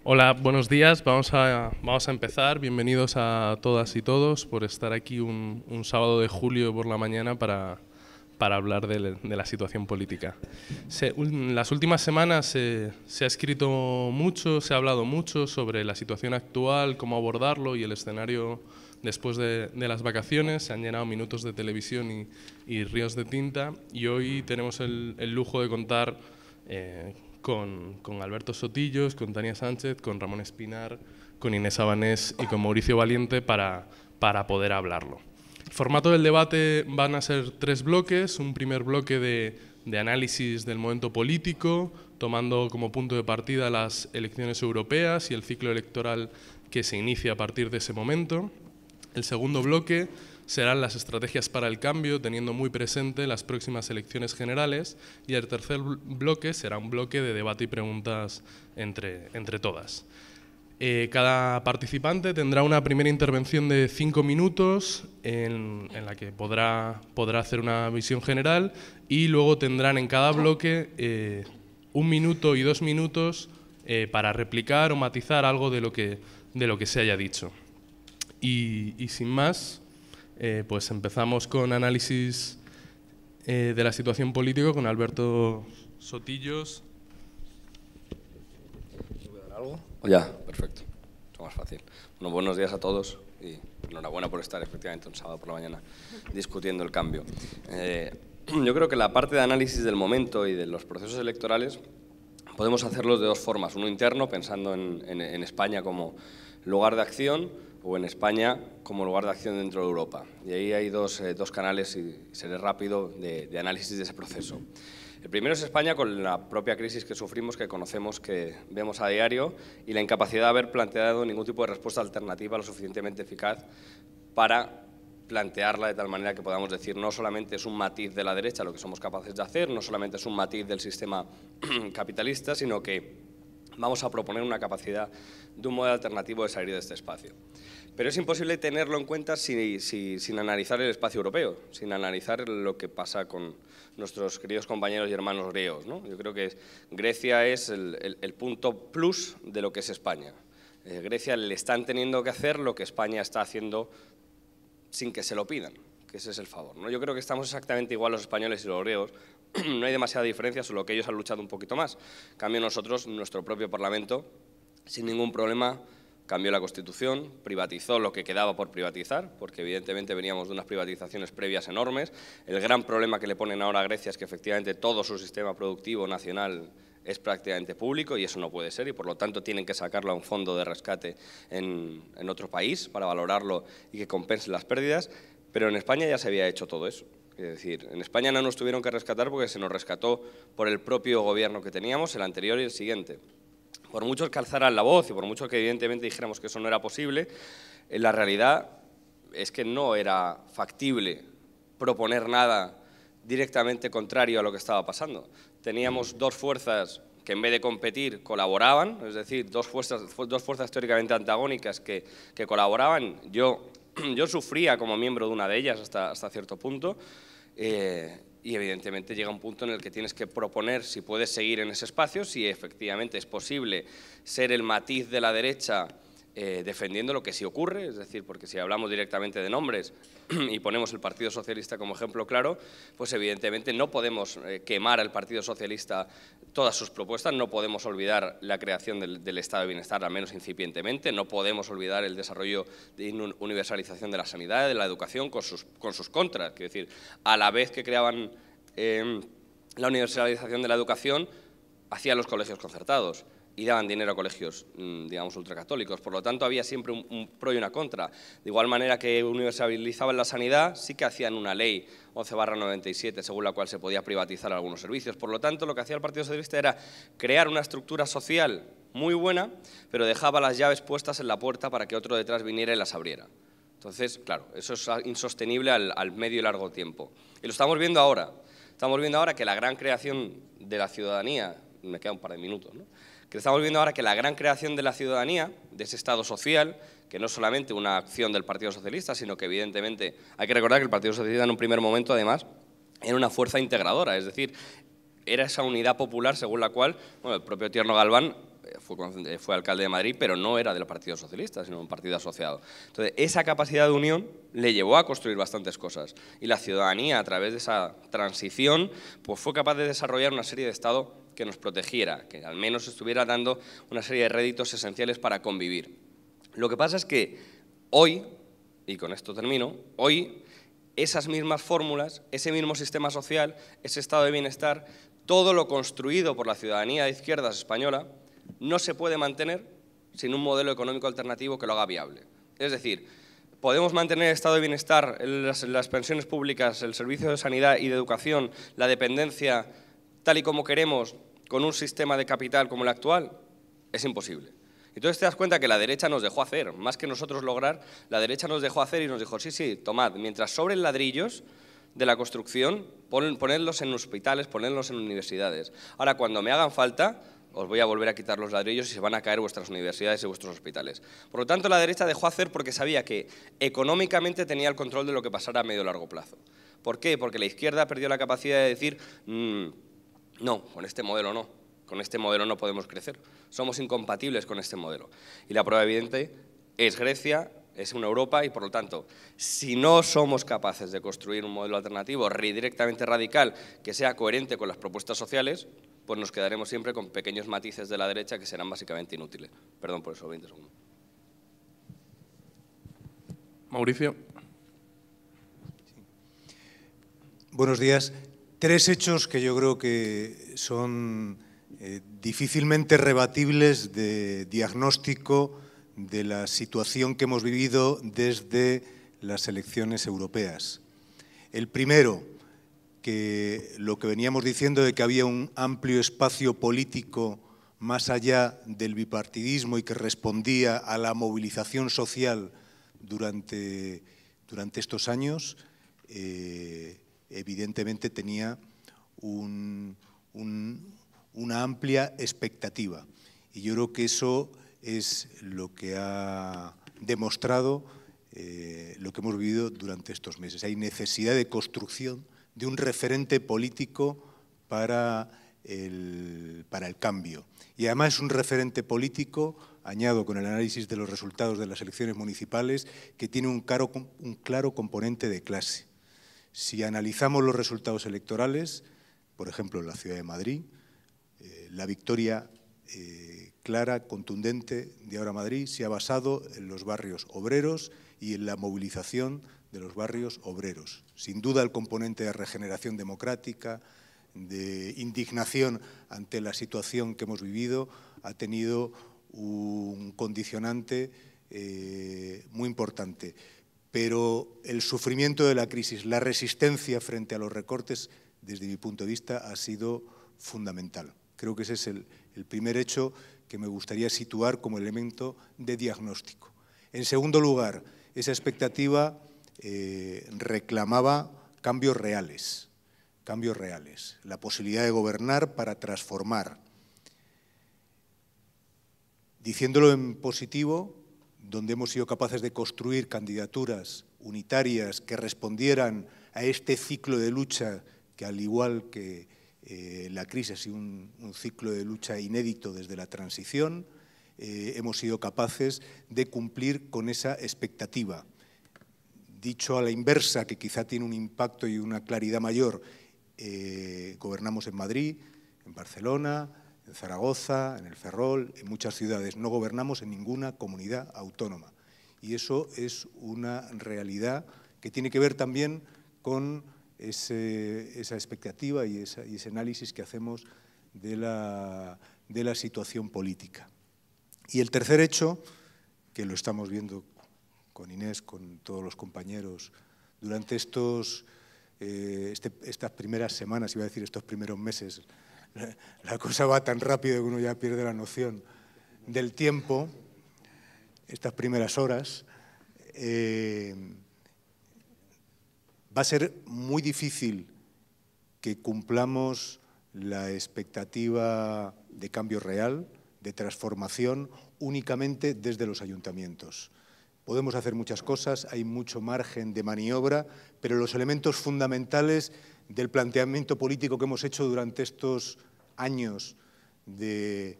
Hola, buenos días. Vamos a empezar. Bienvenidos a todas y todos por estar aquí un sábado de julio por la mañana para hablar de la situación política. En las últimas semanas se ha escrito mucho, se ha hablado mucho sobre la situación actual, cómo abordarlo y el escenario después de las vacaciones. Se han llenado minutos de televisión y ríos de tinta, y hoy tenemos el lujo de contar con Alberto Sotillos, con Tania Sánchez, con Ramón Espinar, con Inés Abanés y con Mauricio Valiente para poder hablarlo. El formato del debate van a ser 3 bloques. Un primer bloque de análisis del momento político, tomando como punto de partida las elecciones europeas y el ciclo electoral que se inicia a partir de ese momento. El segundo bloque serán las estrategias para el cambio, teniendo muy presente las próximas elecciones generales, y el tercer bloque será un bloque de debate y preguntas entre todas. Cada participante tendrá una primera intervención de 5 minutos en la que podrá hacer una visión general, y luego tendrán en cada bloque 1 minuto y 2 minutos para replicar o matizar algo de lo que se haya dicho. Y sin más, pues empezamos con análisis de la situación política con Alberto Sotillos. ¿Voy a dar algo? Ya, perfecto. Es más fácil. Bueno, buenos días a todos y enhorabuena por estar efectivamente un sábado por la mañana discutiendo el cambio. Yo creo que la parte de análisis del momento y de los procesos electorales podemos hacerlos de 2 formas. Uno interno, pensando en España como lugar de acción, o en España como lugar de acción dentro de Europa. Y ahí hay dos canales, y seré rápido, de análisis de ese proceso. El primero es España, con la propia crisis que sufrimos, que conocemos, que vemos a diario, y la incapacidad de haber planteado ningún tipo de respuesta alternativa lo suficientemente eficaz para plantearla de tal manera que podamos decir no solamente es un matiz de la derecha lo que somos capaces de hacer, no solamente es un matiz del sistema capitalista, sino que vamos a proponer una capacidad de un modelo alternativo de salir de este espacio. Pero es imposible tenerlo en cuenta sin analizar el espacio europeo, sin analizar lo que pasa con nuestros queridos compañeros y hermanos griegos, ¿no? Yo creo que Grecia es el punto plus de lo que es España. Grecia le están teniendo que hacer lo que España está haciendo sin que se lo pidan, que ese es el favor, ¿no? Yo creo que estamos exactamente igual los españoles y los griegos. No hay demasiada diferencia, solo que ellos han luchado un poquito más. En cambio, nosotros, nuestro propio Parlamento, sin ningún problema, cambió la Constitución, privatizó lo que quedaba por privatizar, porque evidentemente veníamos de unas privatizaciones previas enormes. El gran problema que le ponen ahora a Grecia es que efectivamente todo su sistema productivo nacional es prácticamente público, y eso no puede ser, y por lo tanto tienen que sacarlo a un fondo de rescate en otro país para valorarlo y que compense las pérdidas. Pero en España ya se había hecho todo eso. Es decir, en España no nos tuvieron que rescatar porque se nos rescató por el propio gobierno que teníamos, el anterior y el siguiente. Por mucho que alzaran la voz y por mucho que evidentemente dijéramos que eso no era posible, la realidad es que no era factible proponer nada directamente contrario a lo que estaba pasando. Teníamos 2 fuerzas que en vez de competir colaboraban, es decir, dos fuerzas teóricamente antagónicas que colaboraban. Yo sufría como miembro de una de ellas hasta cierto punto, y evidentemente llega un punto en el que tienes que proponer si puedes seguir en ese espacio, si efectivamente es posible ser el matiz de la derecha defendiendo lo que sí ocurre, es decir, porque si hablamos directamente de nombres y ponemos el Partido Socialista como ejemplo claro, pues evidentemente no podemos quemar al Partido Socialista todas sus propuestas, no podemos olvidar la creación del Estado de Bienestar, al menos incipientemente, no podemos olvidar el desarrollo de universalización de la sanidad, de la educación, con sus contras. Quiero decir, a la vez que creaban la universalización de la educación, hacían los colegios concertados y daban dinero a colegios, digamos, ultracatólicos. Por lo tanto, había siempre un pro y una contra. De igual manera que universalizaban la sanidad, sí que hacían una ley 11/97, según la cual se podía privatizar algunos servicios. Por lo tanto, lo que hacía el Partido Socialista era crear una estructura social muy buena, pero dejaba las llaves puestas en la puerta para que otro detrás viniera y las abriera. Entonces, claro, eso es insostenible al medio y largo tiempo. Y lo estamos viendo ahora. Estamos viendo ahora que la gran creación de la ciudadanía, me queda un par de minutos, ¿no? Que estamos viendo ahora que la gran creación de la ciudadanía, de ese Estado social, que no es solamente una acción del Partido Socialista, sino que evidentemente hay que recordar que el Partido Socialista en un primer momento además era una fuerza integradora, es decir, era esa unidad popular según la cual, bueno, el propio Tierno Galván fue alcalde de Madrid, pero no era del Partido Socialista, sino un partido asociado. Entonces, esa capacidad de unión le llevó a construir bastantes cosas. Y la ciudadanía, a través de esa transición, pues fue capaz de desarrollar una serie de Estado que nos protegiera, que al menos estuviera dando una serie de réditos esenciales para convivir. Lo que pasa es que hoy, y con esto termino, hoy esas mismas fórmulas, ese mismo sistema social, ese estado de bienestar, todo lo construido por la ciudadanía de izquierdas española, no se puede mantener sin un modelo económico alternativo que lo haga viable. Es decir, podemos mantener el estado de bienestar, las pensiones públicas, el servicio de sanidad y de educación, la dependencia, tal y como queremos, con un sistema de capital como el actual. Es imposible. Entonces te das cuenta que la derecha nos dejó hacer, más que nosotros lograr, la derecha nos dejó hacer y nos dijo, sí, tomad, mientras sobren ladrillos de la construcción, ponedlos en hospitales, ponedlos en universidades. Ahora, cuando me hagan falta, os voy a volver a quitar los ladrillos y se van a caer vuestras universidades y vuestros hospitales. Por lo tanto, la derecha dejó hacer porque sabía que económicamente tenía el control de lo que pasara a medio y largo plazo. ¿Por qué? Porque la izquierda perdió la capacidad de decir, no, con este modelo no. Con este modelo no podemos crecer. Somos incompatibles con este modelo. Y la prueba evidente es Grecia, es una Europa y, por lo tanto, si no somos capaces de construir un modelo alternativo directamente radical que sea coherente con las propuestas sociales, pues nos quedaremos siempre con pequeños matices de la derecha que serán básicamente inútiles. Perdón por eso, 20 segundos. Mauricio. Buenos días. 3 hechos que yo creo que son difícilmente rebatibles de diagnóstico de la situación que hemos vivido desde las elecciones europeas. El primero, que lo que veníamos diciendo de que había un amplio espacio político más allá del bipartidismo y que respondía a la movilización social durante estos años, evidentemente tenía una amplia expectativa. Y yo creo que eso es lo que ha demostrado lo que hemos vivido durante estos meses. Hay necesidad de construcción de un referente político para el cambio. Y además es un referente político, añado con el análisis de los resultados de las elecciones municipales, que tiene un claro componente de clase. Si analizamos los resultados electorales, por ejemplo en la ciudad de Madrid, la victoria clara, contundente de Ahora Madrid se ha basado en los barrios obreros y en la movilización de los barrios obreros. Sin duda el componente de regeneración democrática, de indignación ante la situación que hemos vivido, ha tenido un condicionante muy importante. Pero el sufrimiento de la crisis, la resistencia frente a los recortes, desde mi punto de vista, ha sido fundamental. Creo que ese es el primer hecho que me gustaría situar como elemento de diagnóstico. En segundo lugar, esa expectativa reclamaba cambios reales, la posibilidad de gobernar para transformar. Diciéndolo en positivo, donde hemos sido capaces de construir candidaturas unitarias que respondieran a este ciclo de lucha que, al igual que la crisis, ha sido un ciclo de lucha inédito desde la transición, hemos sido capaces de cumplir con esa expectativa. Dicho a la inversa, que quizá tiene un impacto y una claridad mayor, gobernamos en Madrid, en Barcelona, en Zaragoza, en el Ferrol, en muchas ciudades. No gobernamos en ninguna comunidad autónoma. Y eso es una realidad que tiene que ver también con esa expectativa y ese análisis que hacemos de la situación política. Y el tercer hecho, que lo estamos viendo con Inés, con todos los compañeros, durante estas primeras semanas, iba a decir estos primeros meses, la cosa va tan rápido que uno ya pierde la noción del tiempo, estas primeras horas, va a ser muy difícil que cumplamos la expectativa de cambio real, de transformación, únicamente desde los ayuntamientos. Podemos hacer muchas cosas, hay mucho margen de maniobra, pero los elementos fundamentales del planteamiento político que hemos hecho durante estos años de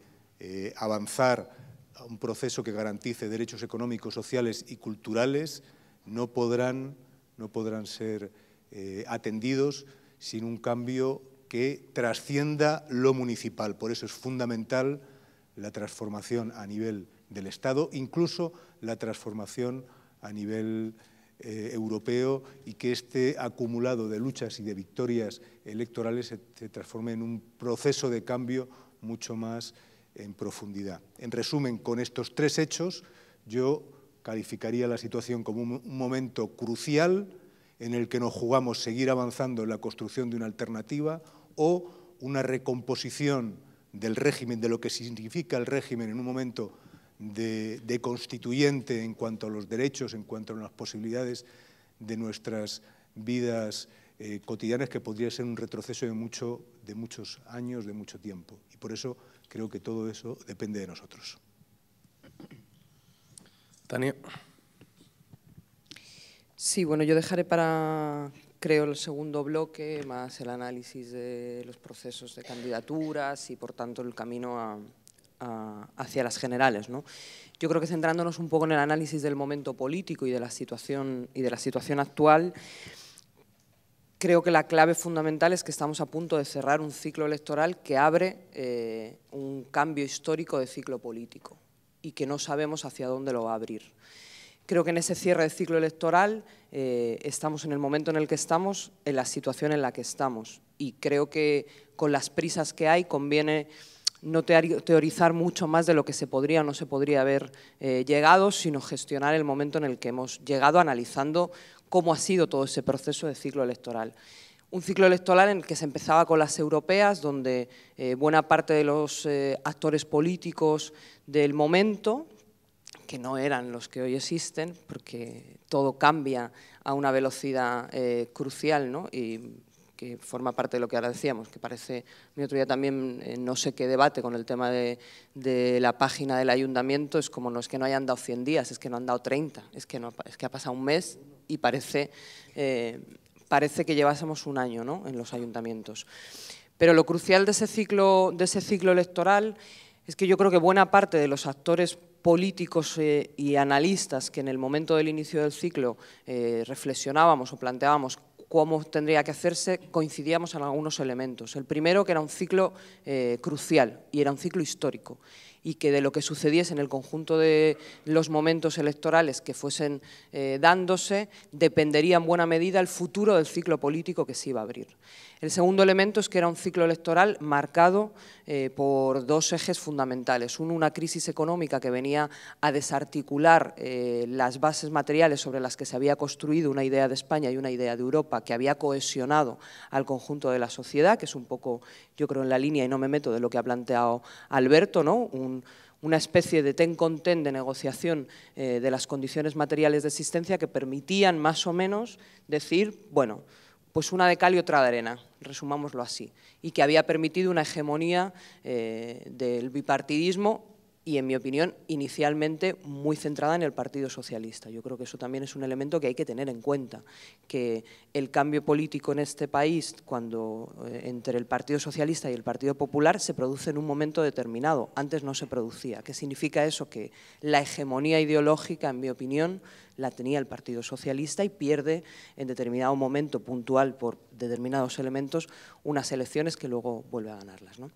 avanzar a un proceso que garantice derechos económicos, sociales y culturales, no podrán ser atendidos sin un cambio que trascienda lo municipal. Por eso es fundamental la transformación a nivel del Estado, incluso la transformación a nivel europeo, y que este acumulado de luchas y de victorias electorales se transforme en un proceso de cambio mucho más en profundidad. En resumen, con estos tres hechos, yo calificaría la situación como un momento crucial en el que nos jugamos seguir avanzando en la construcción de una alternativa o una recomposición del régimen, de lo que significa el régimen en un momento de constituyente en cuanto a los derechos, en cuanto a las posibilidades de nuestras vidas cotidianas, que podría ser un retroceso de muchos años, de mucho tiempo. Y por eso creo que todo eso depende de nosotros. Tania. Sí, bueno, yo dejaré para, creo, el segundo bloque, más el análisis de los procesos de candidaturas y, por tanto, el camino hacia las generales, ¿no? Yo creo que centrándonos un poco en el análisis del momento político y de la situación actual, creo que la clave fundamental es que estamos a punto de cerrar un ciclo electoral que abre un cambio histórico de ciclo político y que no sabemos hacia dónde lo va a abrir. Creo que en ese cierre de ciclo electoral estamos en el momento en el que estamos, en la situación en la que estamos, y creo que con las prisas que hay conviene no teorizar mucho más de lo que se podría o no se podría haber llegado, sino gestionar el momento en el que hemos llegado, analizando cómo ha sido todo ese proceso de ciclo electoral. Un ciclo electoral en el que se empezaba con las europeas, donde buena parte de los actores políticos del momento, que no eran los que hoy existen, porque todo cambia a una velocidad crucial, ¿no? Y que forma parte de lo que ahora decíamos, que parece, mi otro día también no sé qué debate con el tema de la página del ayuntamiento, es como no es que no hayan dado 100 días, es que no han dado 30, es que ha pasado un mes y parece que llevásemos un año, ¿no?, en los ayuntamientos. Pero lo crucial de ese ciclo electoral es que yo creo que buena parte de los actores políticos y analistas que en el momento del inicio del ciclo reflexionábamos o planteábamos cómo tendría que hacerse, coincidíamos en algunos elementos. El primero, que era un ciclo crucial y era un ciclo histórico, y que de lo que sucediese en el conjunto de los momentos electorales que fuesen dándose, dependería en buena medida el futuro del ciclo político que se iba a abrir. El segundo elemento es que era un ciclo electoral marcado por dos ejes fundamentales. Uno, una crisis económica que venía a desarticular las bases materiales sobre las que se había construido una idea de España y una idea de Europa, que había cohesionado al conjunto de la sociedad, que es un poco, yo creo, en la línea, y no me meto, de lo que ha planteado Alberto, ¿no?, una especie de ten con ten de negociación de las condiciones materiales de existencia que permitían más o menos decir, bueno, pues una de cal y otra de arena, resumámoslo así, y que había permitido una hegemonía del bipartidismo y, en mi opinión, inicialmente muy centrada en el Partido Socialista. Yo creo que eso también es un elemento que hay que tener en cuenta, que el cambio político en este país, cuando entre el Partido Socialista y el Partido Popular, se produce en un momento determinado, antes no se producía. ¿Qué significa eso? Que la hegemonía ideológica, en mi opinión, la tenía el Partido Socialista y pierde en determinado momento puntual por determinados elementos unas elecciones que luego vuelve a ganarlas, ¿no?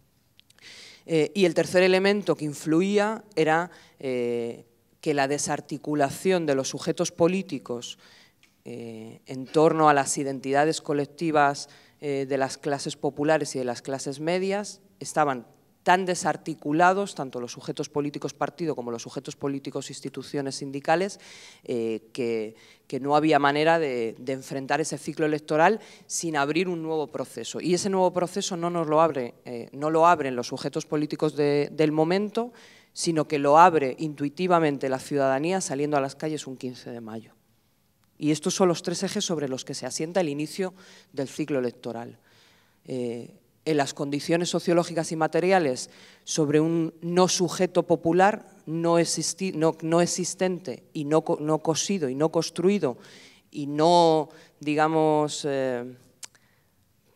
Y el tercer elemento que influía era que la desarticulación de los sujetos políticos en torno a las identidades colectivas de las clases populares y de las clases medias estaban tan desarticulados, tanto los sujetos políticos partido como los sujetos políticos instituciones sindicales, que no había manera de enfrentar ese ciclo electoral sin abrir un nuevo proceso. Y ese nuevo proceso no lo abren los sujetos políticos del momento, sino que lo abre intuitivamente la ciudadanía saliendo a las calles un 15 de mayo. Y estos son los tres ejes sobre los que se asienta el existencia del ciclo electoral. En las condiciones sociológicas y materiales, sobre un no sujeto popular no existente y no cosido y no construido y no, digamos,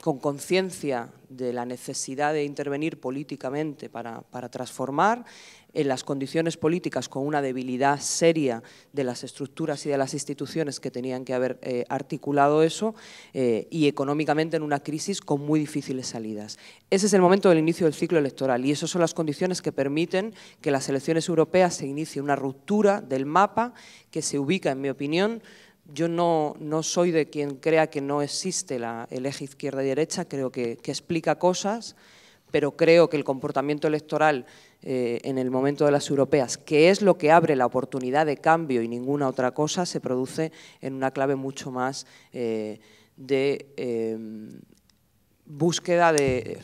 con conciencia de la necesidad de intervenir políticamente para transformar, en las condiciones políticas con una debilidad seria de las estructuras y de las instituciones que tenían que haber articulado eso, y económicamente en una crisis con muy difíciles salidas. Ese es el momento del inicio del ciclo electoral y esas son las condiciones que permiten que las elecciones europeas se inicie una ruptura del mapa que se ubica, en mi opinión. Yo no soy de quien crea que no existe el eje izquierda y derecha, creo que explica cosas, pero creo que el comportamiento electoral en el momento de las europeas, que es lo que abre la oportunidad de cambio y ninguna otra cosa, se produce en una clave mucho más de búsqueda de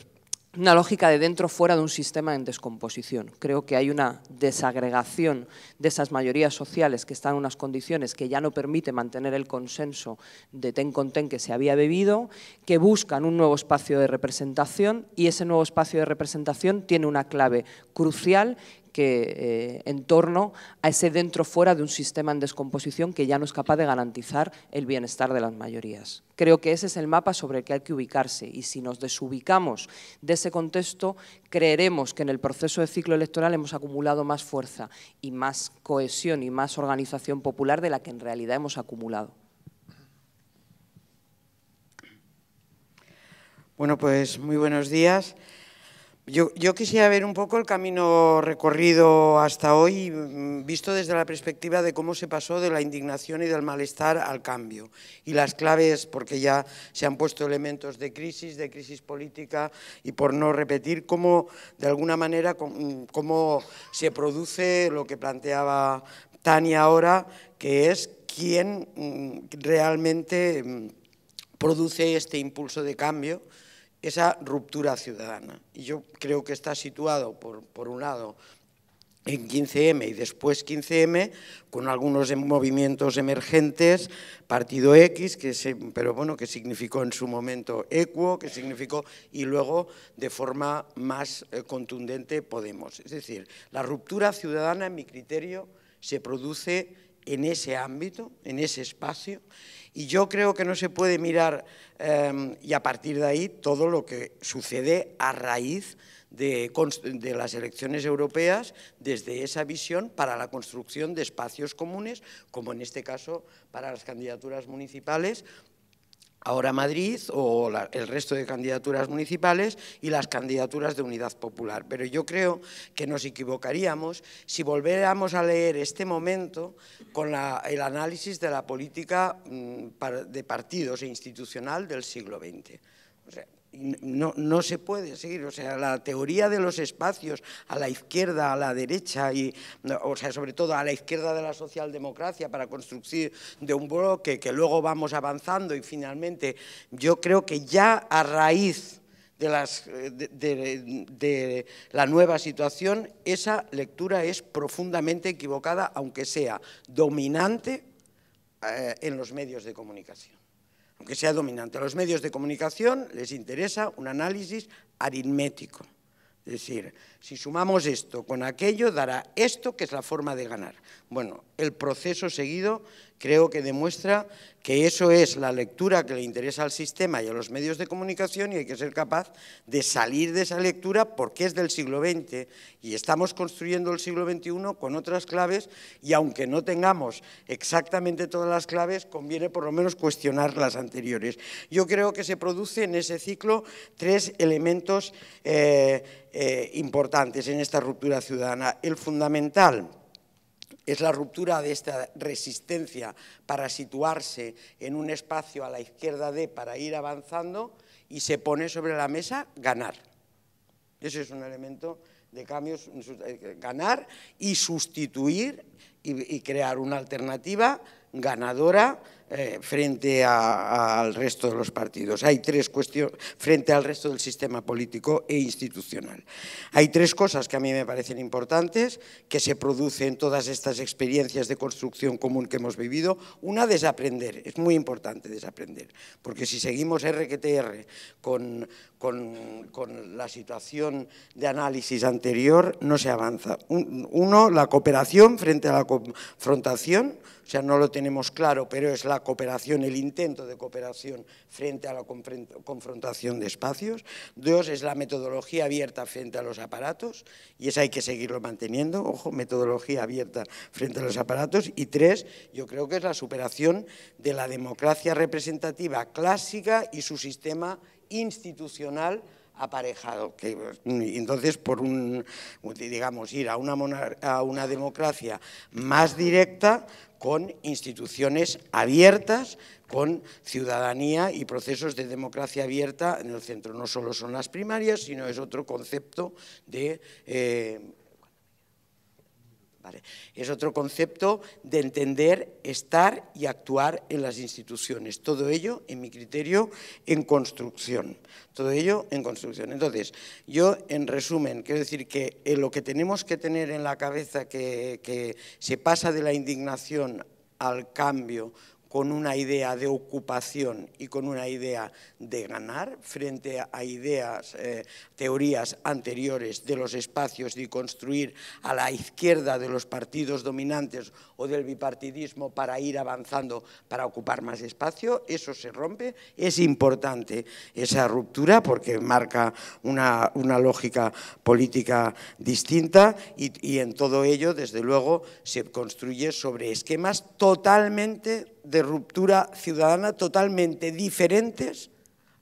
una lógica de dentro fuera de un sistema en descomposición. Creo que hay una desagregación de esas mayorías sociales que están en unas condiciones que ya no permite mantener el consenso de ten con ten que se había bebido, que buscan un nuevo espacio de representación y ese nuevo espacio de representación tiene una clave crucial que en torno a ese dentro-fuera de un sistema en descomposición que ya no es capaz de garantizar el bienestar de las mayorías. Creo que ese es el mapa sobre el que hay que ubicarse y si nos desubicamos de ese contexto, creeremos que en el proceso de ciclo electoral hemos acumulado más fuerza y más cohesión y más organización popular de la que en realidad hemos acumulado. Bueno, pues muy buenos días. Yo quisiera ver un poco el camino recorrido hasta hoy, visto desde la perspectiva de cómo se pasó de la indignación y del malestar al cambio. Y las claves, porque ya se han puesto elementos de crisis política, y por no repetir, cómo, de alguna manera, cómo se produce lo que planteaba Tania ahora, que es quién realmente produce este impulso de cambio, esa ruptura ciudadana. Y yo creo que está situado, por un lado, en 15M y después 15M, con algunos movimientos emergentes, Partido X, pero bueno, que significó en su momento Equo, que significó, y luego de forma más contundente Podemos. Es decir, la ruptura ciudadana, en mi criterio, se produce en ese ámbito, en ese espacio, y yo creo que no se puede mirar y a partir de ahí todo lo que sucede a raíz de las elecciones europeas desde esa visión para la construcción de espacios comunes, como en este caso para las candidaturas municipales, ahora Madrid o el resto de candidaturas municipales y las candidaturas de Unidad Popular. Pero yo creo que nos equivocaríamos si volviéramos a leer este momento con el análisis de la política de partidos e institucional del siglo XX. O sea, no se puede seguir, o sea, la teoría de los espacios a la izquierda, a la derecha, o sea, sobre todo a la izquierda de la socialdemocracia para construir de un bloque que luego vamos avanzando y finalmente yo creo que ya a raíz de la nueva situación esa lectura es profundamente equivocada, aunque sea dominante en los medios de comunicación. Aunque sea dominante. A los medios de comunicación les interesa un análisis aritmético. Es decir, si sumamos esto con aquello, dará esto, que es la forma de ganar. Bueno, el proceso seguido creo que demuestra que eso es la lectura que le interesa al sistema y a los medios de comunicación y hay que ser capaz de salir de esa lectura porque es del siglo XX y estamos construyendo el siglo XXI con otras claves y aunque no tengamos exactamente todas las claves, conviene por lo menos cuestionar las anteriores. Yo creo que se produce en ese ciclo tres elementos importantes en esta ruptura ciudadana. El fundamental es la ruptura de esta resistencia para situarse en un espacio a la izquierda para ir avanzando y se pone sobre la mesa ganar. Ese es un elemento de cambios, ganar y sustituir y crear una alternativa ganadora frente al resto de los partidos. Hay tres cuestiones frente al resto del sistema político e institucional. Hay tres cosas que a mí me parecen importantes que se producen en todas estas experiencias de construcción común que hemos vivido. Una, desaprender. Es muy importante desaprender, porque si seguimos RQTR con la situación de análisis anterior, no se avanza. Uno, la cooperación frente a la confrontación, o sea, no lo tenemos claro, pero es la cooperación, el intento de cooperación frente a la confrontación de espacios. 2, es la metodología abierta frente a los aparatos, y esa hay que seguirlo manteniendo, ojo, metodología abierta frente a los aparatos. Y 3, yo creo que es la superación de la democracia representativa clásica y su sistema institucional aparejado, que entonces digamos, ir a una democracia más directa con instituciones abiertas, con ciudadanía y procesos de democracia abierta en el centro. No solo son las primarias, sino es otro concepto de es otro concepto de entender, estar y actuar en las instituciones. Todo ello, en mi criterio, en construcción. Todo ello en construcción. Entonces, yo, en resumen, quiero decir que lo que tenemos que tener en la cabeza que se pasa de la indignación al cambio con una idea de ocupación y con una idea de ganar frente a ideas, teorías anteriores de los espacios y construir a la izquierda de los partidos dominantes o del bipartidismo para ir avanzando, para ocupar más espacio. Eso se rompe. Es importante esa ruptura porque marca una lógica política distinta y en todo ello, desde luego, se construye sobre esquemas totalmente de ruptura ciudadana, totalmente diferentes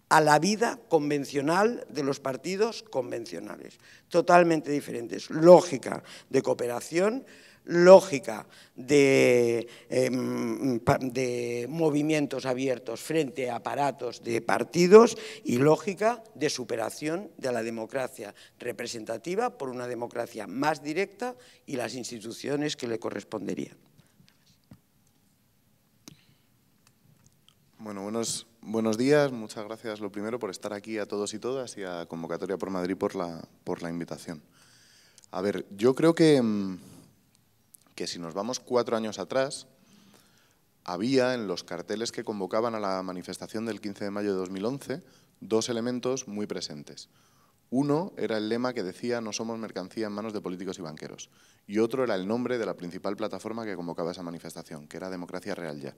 a la vida convencional de los partidos convencionales, totalmente diferentes. Lógica de cooperación, lógica de movimientos abiertos frente a aparatos de partidos y lógica de superación de la democracia representativa por una democracia más directa y las instituciones que le corresponderían. Bueno, buenos días. Muchas gracias, lo primero, por estar aquí a todos y todas y a Convocatoria por Madrid por la invitación. A ver, yo creo que si nos vamos 4 años atrás, había en los carteles que convocaban a la manifestación del 15 de mayo de 2011 2 elementos muy presentes. Uno era el lema que decía «No somos mercancía en manos de políticos y banqueros». Y otro era el nombre de la principal plataforma que convocaba esa manifestación, que era Democracia Real Ya.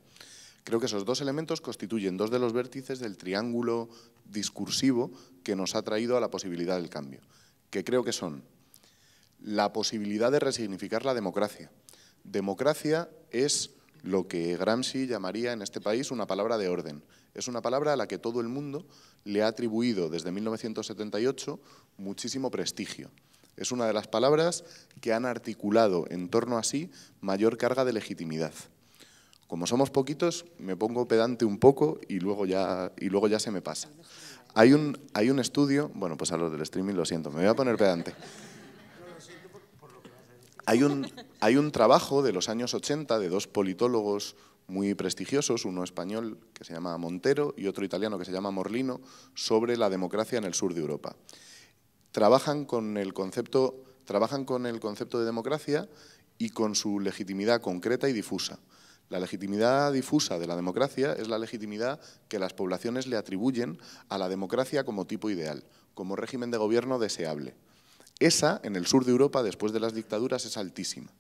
Creo que esos 2 elementos constituyen 2 de los vértices del triángulo discursivo que nos ha traído a la posibilidad del cambio, que creo que son la posibilidad de resignificar la democracia. Democracia es lo que Gramsci llamaría en este país una palabra de orden. Es una palabra a la que todo el mundo le ha atribuido desde 1978 muchísimo prestigio. Es una de las palabras que han articulado en torno a sí mayor carga de legitimidad. Como somos poquitos, me pongo pedante un poco y luego ya se me pasa. Hay un estudio, bueno, pues a los del streaming lo siento, me voy a poner pedante. Hay un trabajo de los años 80 de 2 politólogos muy prestigiosos, uno español que se llama Montero y otro italiano que se llama Morlino, sobre la democracia en el sur de Europa. Trabajan con el concepto de democracia y con su legitimidad concreta y difusa. La legitimidad difusa de la democracia es la legitimidad que las poblaciones le atribuyen a la democracia como tipo ideal, como régimen de gobierno deseable. Esa, en el sur de Europa, después de las dictaduras, es altísima.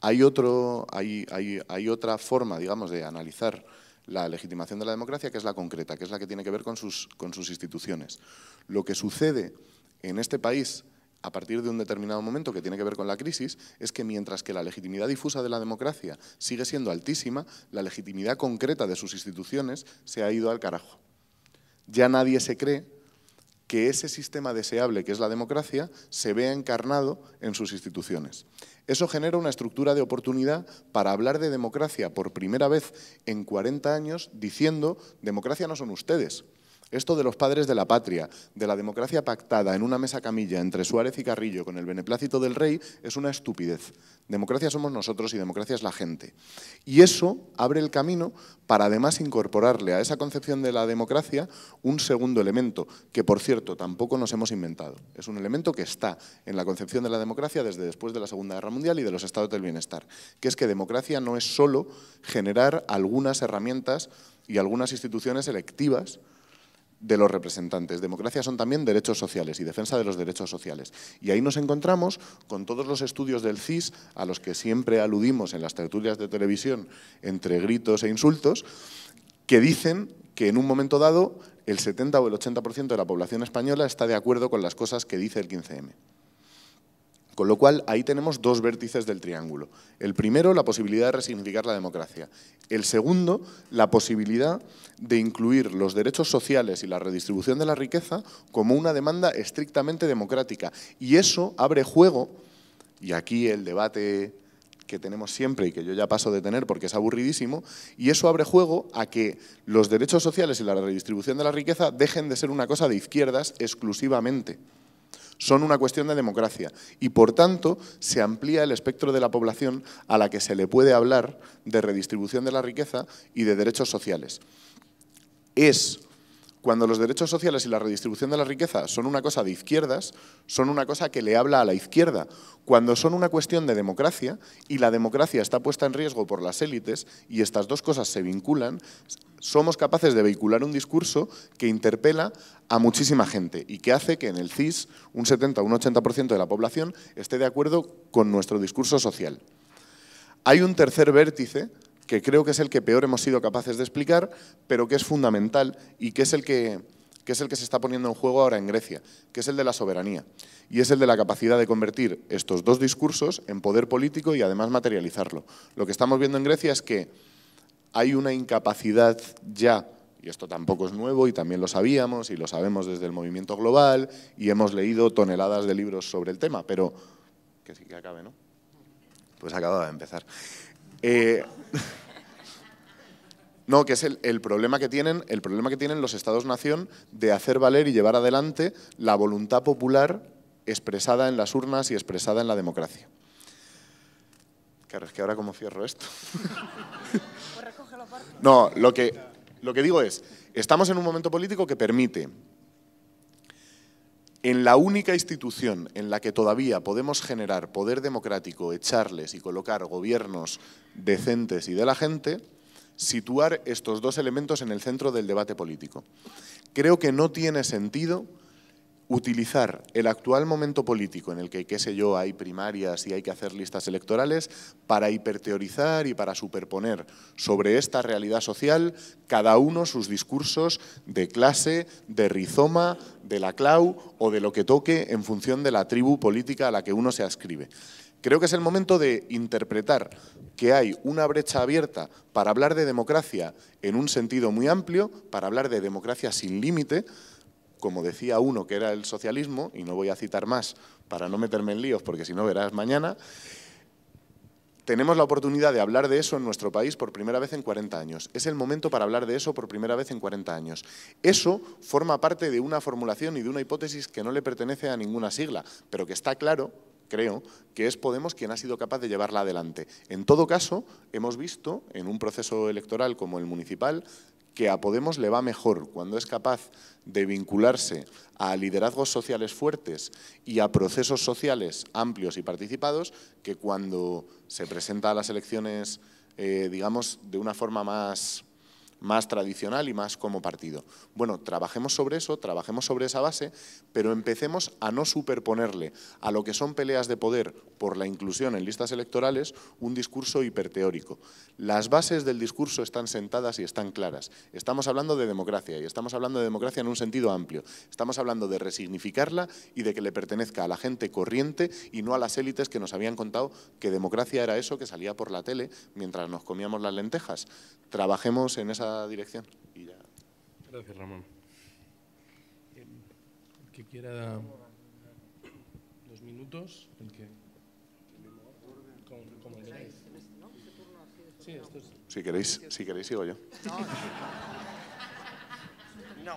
Hay otra forma, digamos, de analizar la legitimación de la democracia, que es la concreta, que es la que tiene que ver con sus instituciones. Lo que sucede en este país a partir de un determinado momento que tiene que ver con la crisis, es que mientras que la legitimidad difusa de la democracia sigue siendo altísima, la legitimidad concreta de sus instituciones se ha ido al carajo. Ya nadie se cree que ese sistema deseable que es la democracia se vea encarnado en sus instituciones. Eso genera una estructura de oportunidad para hablar de democracia por primera vez en 40 años diciendo democracia no son ustedes. Esto de los padres de la patria, de la democracia pactada en una mesa camilla entre Suárez y Carrillo con el beneplácito del rey, es una estupidez. Democracia somos nosotros y democracia es la gente. Y eso abre el camino para además incorporarle a esa concepción de la democracia un segundo elemento, que por cierto tampoco nos hemos inventado. Es un elemento que está en la concepción de la democracia desde después de la Segunda Guerra Mundial y de los estados del bienestar, que es que democracia no es solo generar algunas herramientas y algunas instituciones electivas de los representantes. Democracia son también derechos sociales y defensa de los derechos sociales. Y ahí nos encontramos con todos los estudios del CIS a los que siempre aludimos en las tertulias de televisión entre gritos e insultos, que dicen que en un momento dado el 70 o el 80% de la población española está de acuerdo con las cosas que dice el 15M. Con lo cual, ahí tenemos dos vértices del triángulo. El primero, la posibilidad de resignificar la democracia. El segundo, la posibilidad de incluir los derechos sociales y la redistribución de la riqueza como una demanda estrictamente democrática. Y eso abre juego, y aquí el debate que tenemos siempre y que yo ya paso de tener porque es aburridísimo, y eso abre juego a que los derechos sociales y la redistribución de la riqueza dejen de ser una cosa de izquierdas exclusivamente. Son una cuestión de democracia y, por tanto, se amplía el espectro de la población a la que se le puede hablar de redistribución de la riqueza y de derechos sociales. Es cuando los derechos sociales y la redistribución de la riqueza son una cosa de izquierdas, son una cosa que le habla a la izquierda. Cuando son una cuestión de democracia y la democracia está puesta en riesgo por las élites y estas dos cosas se vinculan, somos capaces de vehicular un discurso que interpela a muchísima gente y que hace que en el CIS un 70 o un 80% de la población esté de acuerdo con nuestro discurso social. Hay un tercer vértice que creo que es el que peor hemos sido capaces de explicar, pero que es fundamental y que es el que se está poniendo en juego ahora en Grecia, que es el de la soberanía. Y es el de la capacidad de convertir estos dos discursos en poder político y además materializarlo. Lo que estamos viendo en Grecia es que hay una incapacidad ya, y esto tampoco es nuevo y también lo sabíamos y lo sabemos desde el movimiento global y hemos leído toneladas de libros sobre el tema, pero que sí que acabe, ¿no? Pues acababa de empezar. No, que es el problema que tienen los Estados-nación de hacer valer y llevar adelante la voluntad popular expresada en las urnas y expresada en la democracia. Claro, es que ahora ¿cómo cierro esto? No, lo que digo es, estamos en un momento político que permite, en la única institución en la que todavía podemos generar poder democrático, echarles y colocar gobiernos decentes y de la gente, situar estos dos elementos en el centro del debate político. Creo que no tiene sentido utilizar el actual momento político en el que, qué sé yo, hay primarias y hay que hacer listas electorales para hiperteorizar y para superponer sobre esta realidad social cada uno sus discursos de clase, de rizoma, de la clau o de lo que toque en función de la tribu política a la que uno se adscribe. Creo que es el momento de interpretar que hay una brecha abierta para hablar de democracia en un sentido muy amplio, para hablar de democracia sin límite, como decía uno que era el socialismo, y no voy a citar más para no meterme en líos porque si no verás mañana, tenemos la oportunidad de hablar de eso en nuestro país por primera vez en 40 años. Es el momento para hablar de eso por primera vez en 40 años. Eso forma parte de una formulación y de una hipótesis que no le pertenece a ninguna sigla, pero que está claro, creo, que es Podemos quien ha sido capaz de llevarla adelante. En todo caso, hemos visto en un proceso electoral como el municipal que a Podemos le va mejor cuando es capaz de vincularse a liderazgos sociales fuertes y a procesos sociales amplios y participados que cuando se presenta a las elecciones, digamos, de una forma más tradicional y más como partido. Bueno, trabajemos sobre eso, trabajemos sobre esa base, pero empecemos a no superponerle a lo que son peleas de poder por la inclusión en listas electorales un discurso hiperteórico. Las bases del discurso están sentadas y están claras. Estamos hablando de democracia y estamos hablando de democracia en un sentido amplio. Estamos hablando de resignificarla y de que le pertenezca a la gente corriente y no a las élites que nos habían contado que democracia era eso que salía por la tele mientras nos comíamos las lentejas. Trabajemos en esa dirección. Y ya. Gracias, Ramón. El que quiera 2 minutos, el que... Como queráis. Sí, esto es... Si queréis sigo yo. No.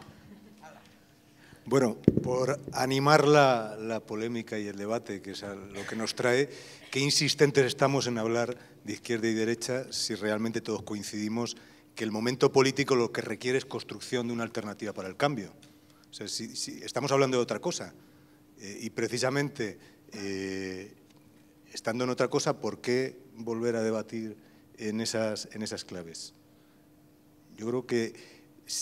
Bueno, por animar la polémica y el debate, que es a lo que nos trae, qué insistentes estamos en hablar de izquierda y derecha si realmente todos coincidimos que el momento político lo que requiere es construcción de una alternativa para el cambio. O sea, si estamos hablando de otra cosa y precisamente estando en otra cosa, ¿por qué volver a debatir en esas claves? Yo creo que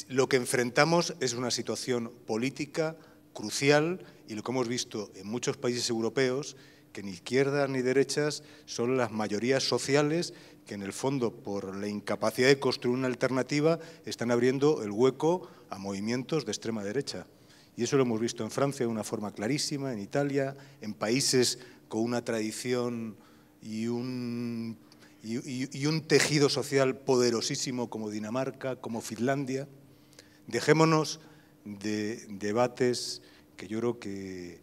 Lo que enfrentamos es una situación política crucial y lo que hemos visto en muchos países europeos, que ni izquierdas ni derechas son las mayorías sociales que en el fondo por la incapacidad de construir una alternativa están abriendo el hueco a movimientos de extrema derecha. Y eso lo hemos visto en Francia de una forma clarísima, en Italia, en países con una tradición y un tejido social poderosísimo como Dinamarca, como Finlandia. Dejémonos de debates que yo creo que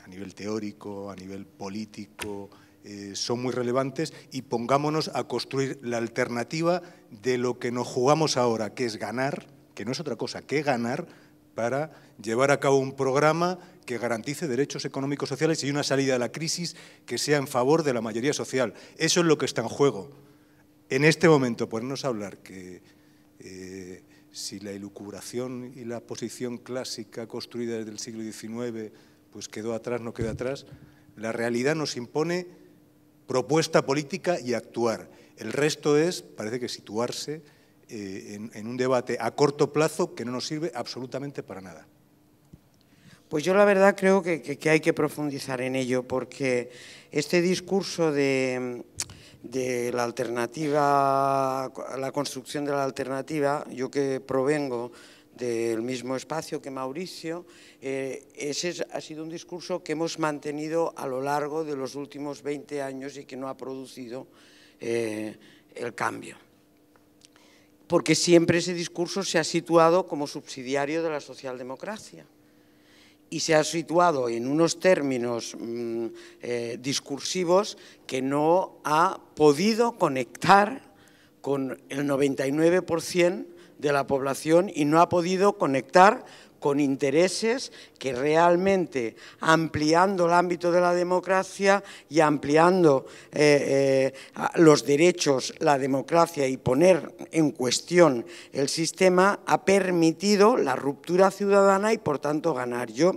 a nivel teórico, a nivel político, son muy relevantes y pongámonos a construir la alternativa de lo que nos jugamos ahora, que es ganar, que no es otra cosa que ganar, para llevar a cabo un programa que garantice derechos económicos sociales y una salida de la crisis que sea en favor de la mayoría social. Eso es lo que está en juego. En este momento, ponernos a hablar que si la elucubración y la posición clásica construida desde el siglo XIX pues quedó atrás, no queda atrás, la realidad nos impone propuesta política y actuar. El resto es, parece que situarse en un debate a corto plazo que no nos sirve absolutamente para nada. Pues yo la verdad creo que hay que profundizar en ello, porque este discurso de la alternativa, la construcción de la alternativa, yo que provengo del mismo espacio que Mauricio, ese ha sido un discurso que hemos mantenido a lo largo de los últimos 20 años y que no ha producido el cambio. Porque siempre ese discurso se ha situado como subsidiario de la socialdemocracia y se ha situado en unos términos discursivos que no ha podido conectar con el 99% de la población y no ha podido conectar con intereses que realmente, ampliando el ámbito de la democracia y ampliando los derechos, la democracia y poner en cuestión el sistema, ha permitido la ruptura ciudadana y, por tanto, ganar. Yo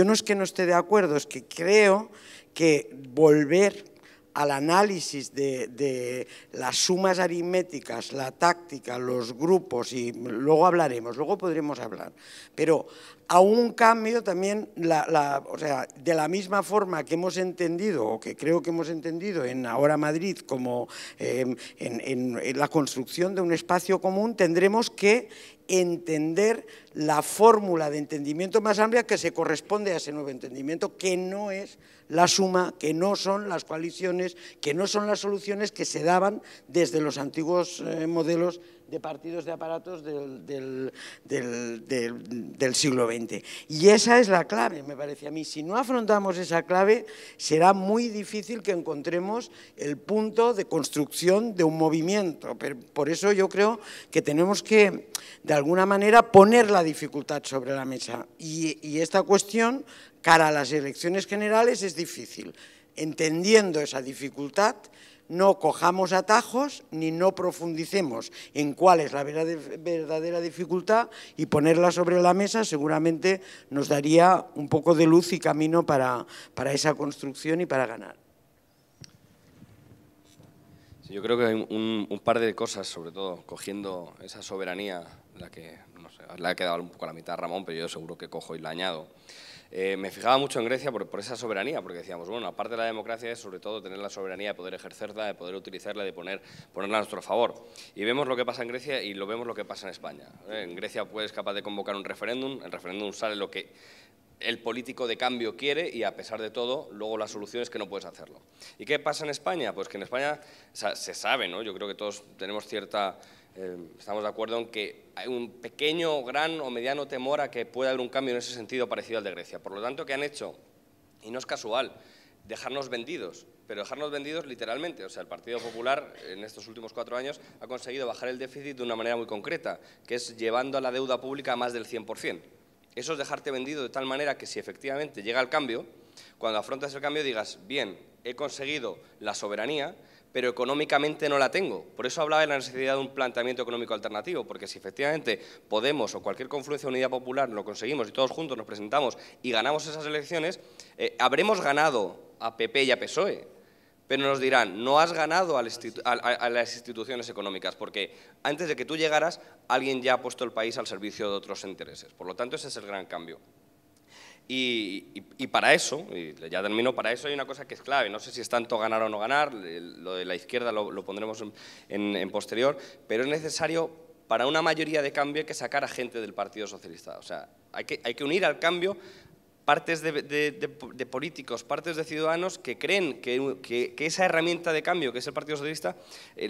no es que no esté de acuerdo, es que creo que volver al análisis de las sumas aritméticas, la táctica, los grupos, y luego hablaremos, luego podremos hablar, pero a un cambio también, o sea, de la misma forma que hemos entendido, o que creo que hemos entendido en Ahora Madrid, como en la construcción de un espacio común, tendremos que entender la fórmula de entendimiento más amplia que se corresponde a ese nuevo entendimiento, que no es la suma, que no son las coaliciones, que no son las soluciones que se daban desde los antiguos modelos de partidos de aparatos del siglo XX. Y esa es la clave, me parece a mí. Si no afrontamos esa clave, será muy difícil que encontremos el punto de construcción de un movimiento. Pero por eso yo creo que tenemos que, de alguna manera, poner la dificultad sobre la mesa. Y esta cuestión, cara a las elecciones generales, es difícil. Entendiendo esa dificultad, no cojamos atajos ni no profundicemos en cuál es la verdadera dificultad, y ponerla sobre la mesa seguramente nos daría un poco de luz y camino para esa construcción y para ganar. Sí, yo creo que hay un par de cosas, sobre todo cogiendo esa soberanía, la que no sé, le ha quedado un poco a la mitad a Ramón, pero yo seguro que cojo y la añado. Me fijaba mucho en Grecia por esa soberanía, porque decíamos, bueno, aparte de la democracia es sobre todo tener la soberanía de poder ejercerla, de poder utilizarla, de ponerla a nuestro favor. Y vemos lo que pasa en Grecia y lo vemos lo que pasa en España. En Grecia puedes capaz de convocar un referéndum, el referéndum sale lo que el político de cambio quiere y, a pesar de todo, luego la solución es que no puedes hacerlo. ¿Y qué pasa en España? Pues que en España se sabe, ¿no? Yo creo que todos tenemos estamos de acuerdo en que hay un pequeño, gran o mediano temor a que pueda haber un cambio en ese sentido parecido al de Grecia. Por lo tanto, ¿qué han hecho? Y no es casual, dejarnos vendidos, pero dejarnos vendidos literalmente. O sea, el Partido Popular en estos últimos 4 años ha conseguido bajar el déficit de una manera muy concreta, que es llevando a la deuda pública a más del 100%. Eso es dejarte vendido de tal manera que, si efectivamente llega el cambio, cuando afrontas el cambio digas, bien, he conseguido la soberanía, pero económicamente no la tengo. Por eso hablaba de la necesidad de un planteamiento económico alternativo, porque si efectivamente Podemos o cualquier confluencia de Unidad Popular lo conseguimos y todos juntos nos presentamos y ganamos esas elecciones, habremos ganado a PP y a PSOE, pero nos dirán, no has ganado a las instituciones económicas, porque antes de que tú llegaras, alguien ya ha puesto el país al servicio de otros intereses. Por lo tanto, ese es el gran cambio. Y para eso, y ya termino, para eso hay una cosa que es clave, no sé si es tanto ganar o no ganar, lo de la izquierda lo pondremos en posterior, pero es necesario para una mayoría de cambio hay que sacar a gente del Partido Socialista. O sea, hay que unir al cambio partes de políticos, partes de ciudadanos que creen que esa herramienta de cambio que es el Partido Socialista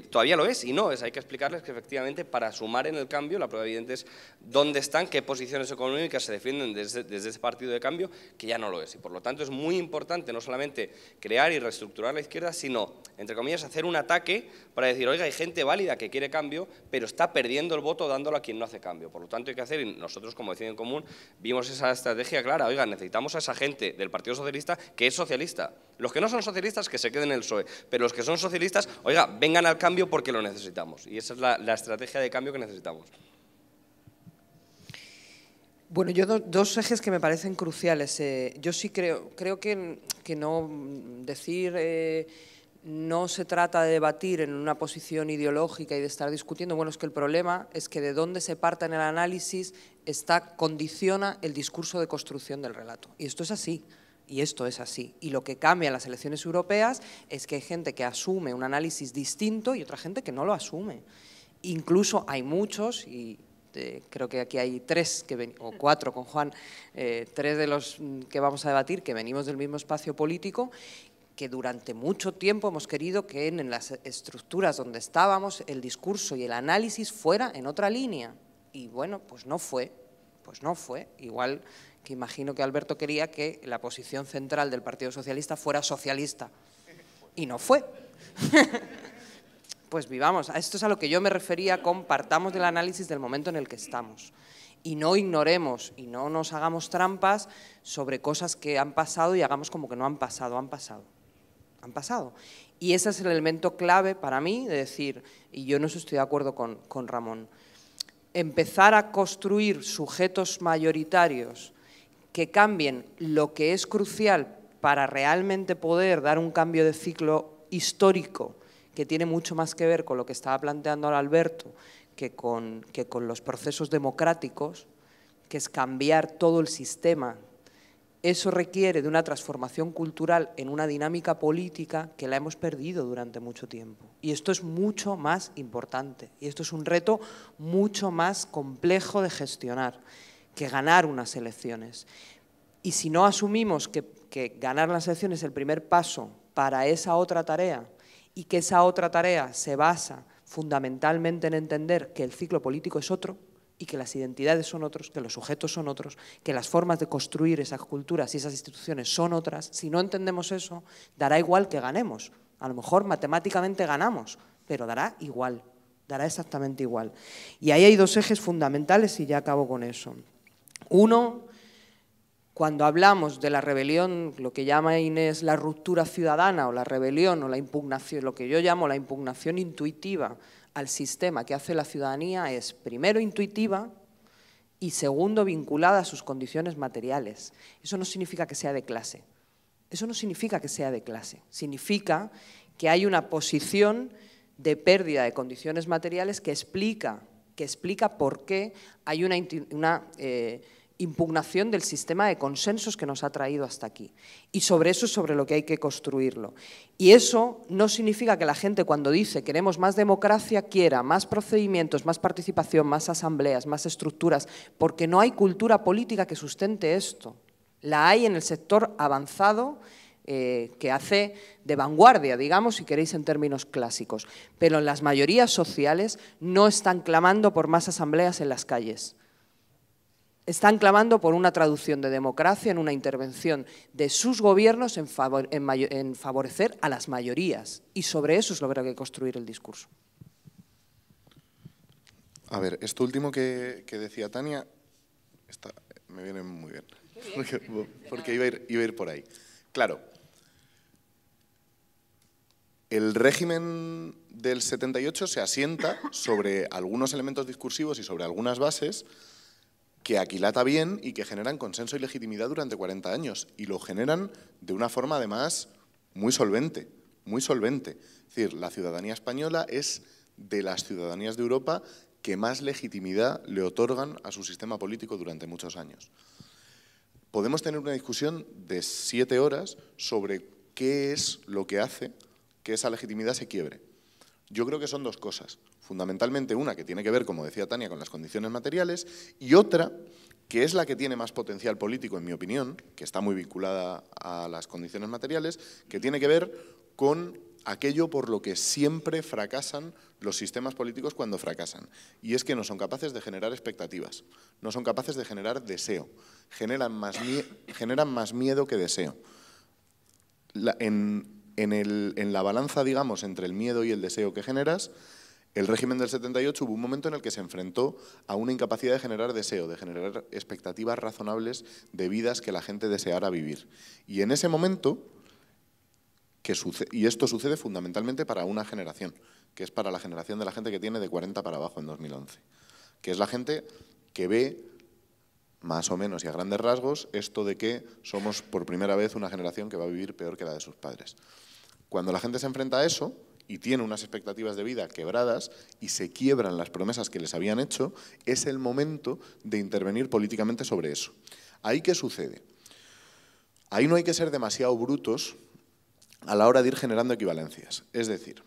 todavía lo es y no es. Hay que explicarles que efectivamente para sumar en el cambio, la prueba evidente es dónde están, qué posiciones económicas se defienden desde ese partido de cambio, que ya no lo es. Y por lo tanto es muy importante no solamente crear y reestructurar la izquierda, sino, entre comillas, hacer un ataque para decir, oiga, hay gente válida que quiere cambio, pero está perdiendo el voto dándolo a quien no hace cambio. Por lo tanto hay que hacer, y nosotros como Decide en Común vimos esa estrategia clara, oiga, necesitamos a esa gente del Partido Socialista que es socialista. Los que no son socialistas que se queden en el PSOE, pero los que son socialistas, oiga, vengan al cambio porque lo necesitamos. Y esa es la estrategia de cambio que necesitamos. Bueno, yo dos ejes que me parecen cruciales. Yo sí creo que no decir... no se trata de debatir en una posición ideológica y de estar discutiendo. Bueno, es que el problema es que de dónde se parta en el análisis condiciona el discurso de construcción del relato. Y esto es así. Y esto es así. Y lo que cambia en las elecciones europeas es que hay gente que asume un análisis distinto y otra gente que no lo asume. Incluso hay muchos, y creo que aquí hay tres, o cuatro con Juan, tres de los que vamos a debatir, que venimos del mismo espacio político, que durante mucho tiempo hemos querido que en las estructuras donde estábamos el discurso y el análisis fuera en otra línea. Y bueno, pues no fue. Igual que imagino que Alberto quería que la posición central del Partido Socialista fuera socialista. Y no fue. Pues vivamos, a esto es a lo que yo me refería con partamos del análisis del momento en el que estamos. Y no ignoremos y no nos hagamos trampas sobre cosas que han pasado y hagamos como que no han pasado, han pasado. Y ese es el elemento clave para mí de decir, y yo en eso estoy de acuerdo con Ramón, empezar a construir sujetos mayoritarios que cambien lo que es crucial para realmente poder dar un cambio de ciclo histórico que tiene mucho más que ver con lo que estaba planteando ahora Alberto que con los procesos democráticos, que es cambiar todo el sistema. Eso requiere de una transformación cultural en una dinámica política que la hemos perdido durante mucho tiempo. Y esto es mucho más importante. Y esto es un reto mucho más complejo de gestionar que ganar unas elecciones. Y si no asumimos que ganar las elecciones es el primer paso para esa otra tarea y que esa otra tarea se basa fundamentalmente en entender que el ciclo político es otro, y que las identidades son otros, que los sujetos son otros, que las formas de construir esas culturas y esas instituciones son otras. Si no entendemos eso, dará igual que ganemos. A lo mejor matemáticamente ganamos, pero dará igual, dará exactamente igual. Y ahí hay dos ejes fundamentales y ya acabo con eso. Uno, cuando hablamos de la rebelión, lo que llama Inés la ruptura ciudadana o la rebelión o la impugnación, lo que yo llamo la impugnación intuitiva al sistema que hace la ciudadanía es, primero, intuitiva y, segundo, vinculada a sus condiciones materiales. Eso no significa que sea de clase. Eso no significa que sea de clase. Significa que hay una posición de pérdida de condiciones materiales que explica por qué hay una impugnación del sistema de consensos que nos ha traído hasta aquí. Y sobre eso es sobre lo que hay que construirlo. Y eso no significa que la gente cuando dice queremos más democracia quiera más procedimientos, más participación, más asambleas, más estructuras, porque no hay cultura política que sustente esto. La hay en el sector avanzado que hace de vanguardia, digamos, si queréis en términos clásicos. Pero en las mayorías sociales no están clamando por más asambleas en las calles. Están clamando por una traducción de democracia en una intervención de sus gobiernos en favorecer a las mayorías. Y sobre eso es lo que hay que construir el discurso. A ver, esto último que decía Tania me viene muy bien, porque iba a ir por ahí. Claro, el régimen del 78 se asienta sobre algunos elementos discursivos y sobre algunas bases que aquilata bien y que generan consenso y legitimidad durante 40 años. Y lo generan de una forma, además, muy solvente. muy solvente. Es decir, la ciudadanía española es de las ciudadanías de Europa que más legitimidad le otorgan a su sistema político durante muchos años. Podemos tener una discusión de 7 horas sobre qué es lo que hace que esa legitimidad se quiebre. Yo creo que son dos cosas. Fundamentalmente una que tiene que ver, como decía Tania, con las condiciones materiales, y otra que es la que tiene más potencial político, en mi opinión, que está muy vinculada a las condiciones materiales, que tiene que ver con aquello por lo que siempre fracasan los sistemas políticos cuando fracasan. Y es que no son capaces de generar expectativas, no son capaces de generar deseo, generan más miedo que deseo. En la balanza, digamos, entre el miedo y el deseo que generas, el régimen del 78 hubo un momento en el que se enfrentó a una incapacidad de generar deseo, de generar expectativas razonables de vidas que la gente deseara vivir. Y en ese momento, y esto sucede fundamentalmente para una generación, que es para la generación de la gente que tiene de 40 para abajo en 2011, que es la gente que ve, más o menos y a grandes rasgos, esto de que somos por primera vez una generación que va a vivir peor que la de sus padres. Cuando la gente se enfrenta a eso y tiene unas expectativas de vida quebradas y se quiebran las promesas que les habían hecho, es el momento de intervenir políticamente sobre eso. ¿Ahí qué sucede? Ahí no hay que ser demasiado brutos a la hora de ir generando equivalencias. Es decir,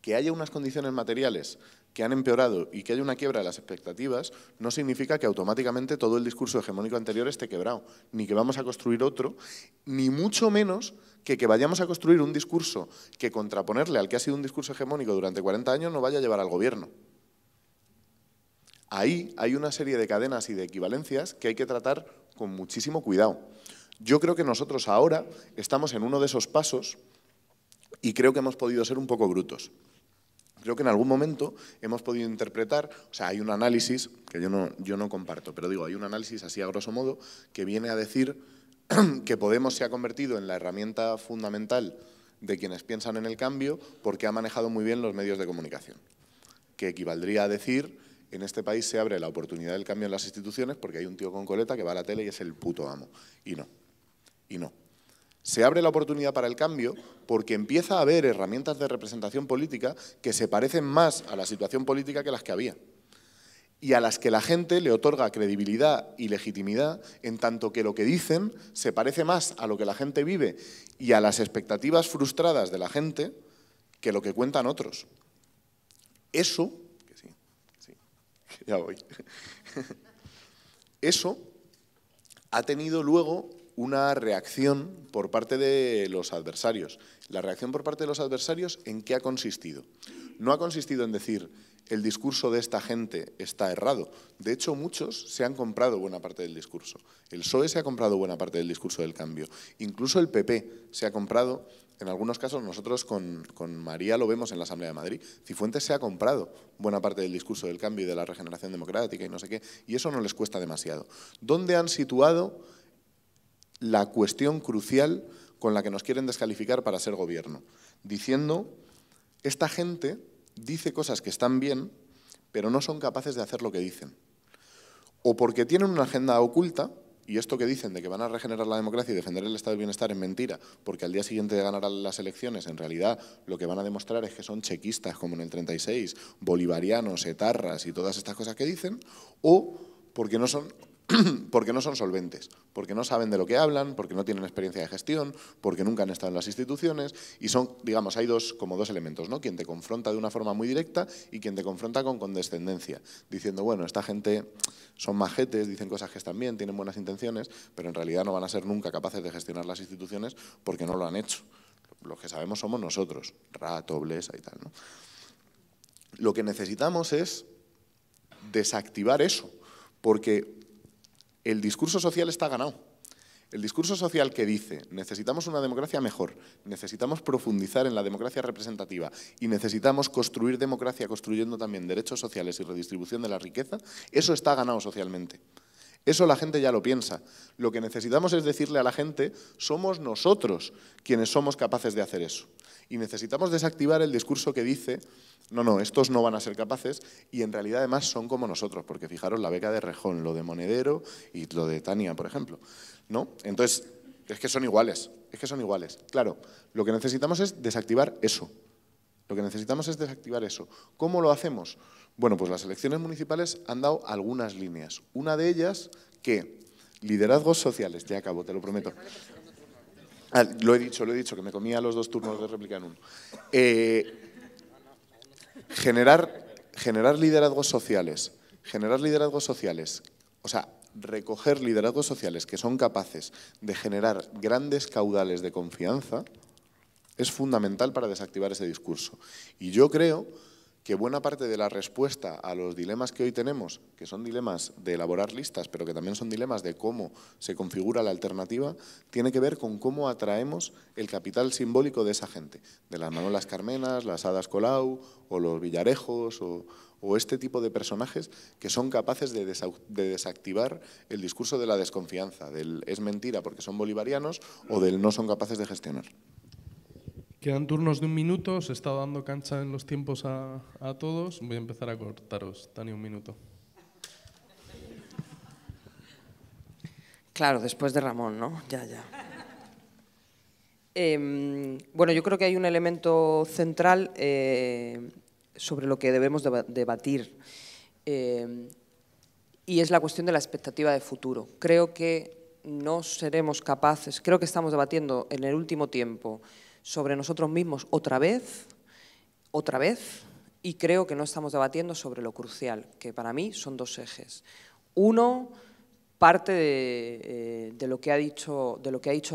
que haya unas condiciones materiales que han empeorado y que haya una quiebra de las expectativas no significa que automáticamente todo el discurso hegemónico anterior esté quebrado, ni que vamos a construir otro, ni mucho menos que vayamos a construir un discurso que contraponerle al que ha sido un discurso hegemónico durante 40 años no vaya a llevar al gobierno. Ahí hay una serie de cadenas y de equivalencias que hay que tratar con muchísimo cuidado. Yo creo que nosotros ahora estamos en uno de esos pasos y creo que hemos podido ser un poco brutos. Creo que en algún momento hemos podido interpretar, o sea, hay un análisis que yo no comparto, pero digo, hay un análisis así a grosso modo que viene a decir que Podemos se ha convertido en la herramienta fundamental de quienes piensan en el cambio porque ha manejado muy bien los medios de comunicación, que equivaldría a decir, en este país se abre la oportunidad del cambio en las instituciones porque hay un tío con coleta que va a la tele y es el puto amo. Y no. Se abre la oportunidad para el cambio porque empieza a haber herramientas de representación política que se parecen más a la situación política que las que había y a las que la gente le otorga credibilidad y legitimidad en tanto que lo que dicen se parece más a lo que la gente vive y a las expectativas frustradas de la gente que lo que cuentan otros. Eso, ya voy, eso ha tenido luego una reacción por parte de los adversarios. La reacción por parte de los adversarios, ¿en qué ha consistido? No ha consistido en decir, el discurso de esta gente está errado. De hecho, muchos se han comprado buena parte del discurso. El PSOE se ha comprado buena parte del discurso del cambio. Incluso el PP se ha comprado, en algunos casos nosotros con María lo vemos en la Asamblea de Madrid, Cifuentes se ha comprado buena parte del discurso del cambio y de la regeneración democrática y no sé qué, y eso no les cuesta demasiado. ¿Dónde han situado la cuestión crucial con la que nos quieren descalificar para ser gobierno? Diciendo, esta gente dice cosas que están bien, pero no son capaces de hacer lo que dicen. O porque tienen una agenda oculta, y esto que dicen de que van a regenerar la democracia y defender el estado de bienestar es mentira, porque al día siguiente de ganar las elecciones, en realidad, lo que van a demostrar es que son chequistas, como en el 36, bolivarianos, etarras y todas estas cosas que dicen, o porque no son solventes, porque no saben de lo que hablan, porque no tienen experiencia de gestión, porque nunca han estado en las instituciones y son, digamos, hay como dos elementos, ¿no? Quien te confronta de una forma muy directa y quien te confronta con condescendencia, diciendo, bueno, esta gente son majetes, dicen cosas que están bien, tienen buenas intenciones, pero en realidad no van a ser nunca capaces de gestionar las instituciones porque no lo han hecho. Los que sabemos somos nosotros, Rato, Blesa y tal, ¿no? Lo que necesitamos es desactivar eso, porque el discurso social está ganado. El discurso social que dice necesitamos una democracia mejor, necesitamos profundizar en la democracia representativa y necesitamos construir democracia construyendo también derechos sociales y redistribución de la riqueza, eso está ganado socialmente. Eso la gente ya lo piensa. Lo que necesitamos es decirle a la gente, somos nosotros quienes somos capaces de hacer eso. Y necesitamos desactivar el discurso que dice, no, estos no van a ser capaces y en realidad además son como nosotros, porque fijaros la beca de Rejón, lo de Monedero y lo de Tania, por ejemplo, ¿no? Entonces, es que son iguales. es que son iguales. Claro, lo que necesitamos es desactivar eso. Lo que necesitamos es desactivar eso. ¿Cómo lo hacemos? Bueno, pues las elecciones municipales han dado algunas líneas. Una de ellas que liderazgos sociales, ya acabo, te lo prometo. Lo he dicho, que me comía los 2 turnos de réplica en uno. Generar liderazgos sociales. O sea, recoger liderazgos sociales que son capaces de generar grandes caudales de confianza es fundamental para desactivar ese discurso. Y yo creo que buena parte de la respuesta a los dilemas que hoy tenemos, que son dilemas de elaborar listas, pero que también son dilemas de cómo se configura la alternativa, tiene que ver con cómo atraemos el capital simbólico de esa gente, de las Manolas Carmenas, las Adas Colau, o los Villarejos, o este tipo de personajes que son capaces de desactivar el discurso de la desconfianza, del es mentira porque son bolivarianos o del no son capaces de gestionar. Quedan turnos de 1 minuto, os he estado dando cancha en los tiempos a todos. Voy a empezar a cortaros. Dani, 1 minuto. Claro, después de Ramón, ¿no? Ya. Bueno, yo creo que hay un elemento central sobre lo que debemos debatir y es la cuestión de la expectativa de futuro. Creo que no seremos capaces, creo que estamos debatiendo en el último tiempo sobre nosotros mismos otra vez, y creo que no estamos debatiendo sobre lo crucial, que para mí son 2 ejes. Uno, parte de lo que ha dicho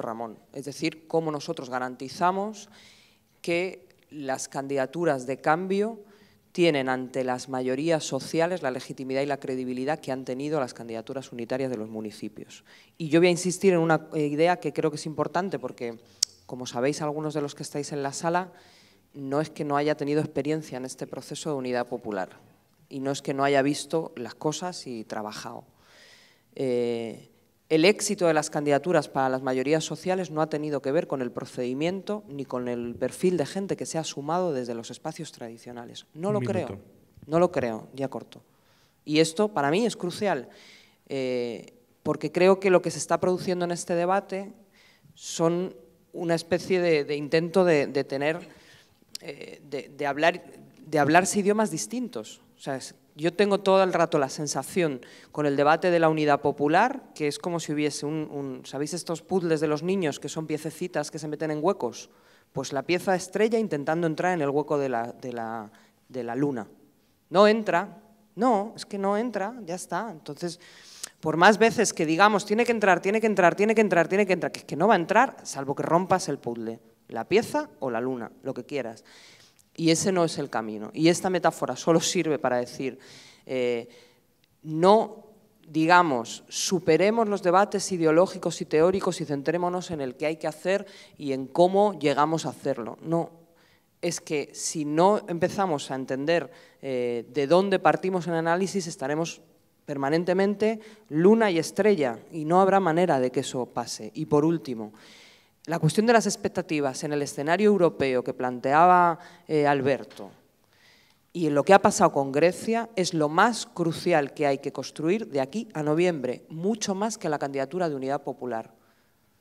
Ramón, es decir, cómo nosotros garantizamos que las candidaturas de cambio tienen ante las mayorías sociales la legitimidad y la credibilidad que han tenido las candidaturas unitarias de los municipios. Y yo voy a insistir en una idea que creo que es importante porque, como sabéis algunos de los que estáis en la sala, no es que no haya tenido experiencia en este proceso de unidad popular y no es que no haya visto las cosas y trabajado. El éxito de las candidaturas para las mayorías sociales no ha tenido que ver con el procedimiento ni con el perfil de gente que se ha sumado desde los espacios tradicionales. No lo creo, ya corto. Y esto para mí es crucial, porque creo que lo que se está produciendo en este debate son una especie de intento de hablarse idiomas distintos. O sea, yo tengo todo el rato la sensación con el debate de la unidad popular que es como si hubiese ¿sabéis estos puzzles de los niños que son piececitas que se meten en huecos? Pues la pieza estrella intentando entrar en el hueco de la luna. No entra, es que no entra, ya está. Entonces, por más veces que digamos tiene que entrar, que es que no va a entrar, salvo que rompas el puzzle, la pieza o la luna, lo que quieras. Y ese no es el camino. Y esta metáfora solo sirve para decir, no, digamos, superemos los debates ideológicos y teóricos y centrémonos en el que hay que hacer y en cómo llegamos a hacerlo. No, es que si no empezamos a entender de dónde partimos en análisis, estaremos permanentemente luna y estrella y no habrá manera de que eso pase. Y por último, la cuestión de las expectativas en el escenario europeo que planteaba Alberto y en lo que ha pasado con Grecia es lo más crucial que hay que construir de aquí a noviembre, mucho más que la candidatura de Unidad Popular.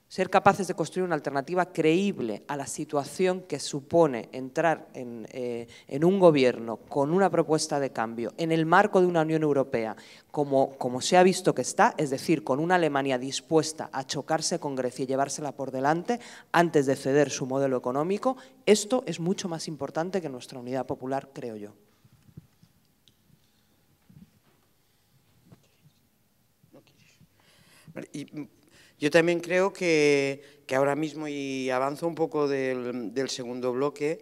Ser capaces de construir una alternativa creíble a la situación que supone entrar en un gobierno con una propuesta de cambio en el marco de una Unión Europea, como se ha visto que está, es decir, con una Alemania dispuesta a chocarse con Grecia y llevársela por delante antes de ceder su modelo económico, esto es mucho más importante que nuestra Unidad Popular, creo yo. Yo también creo que ahora mismo, y avanzo un poco del segundo bloque,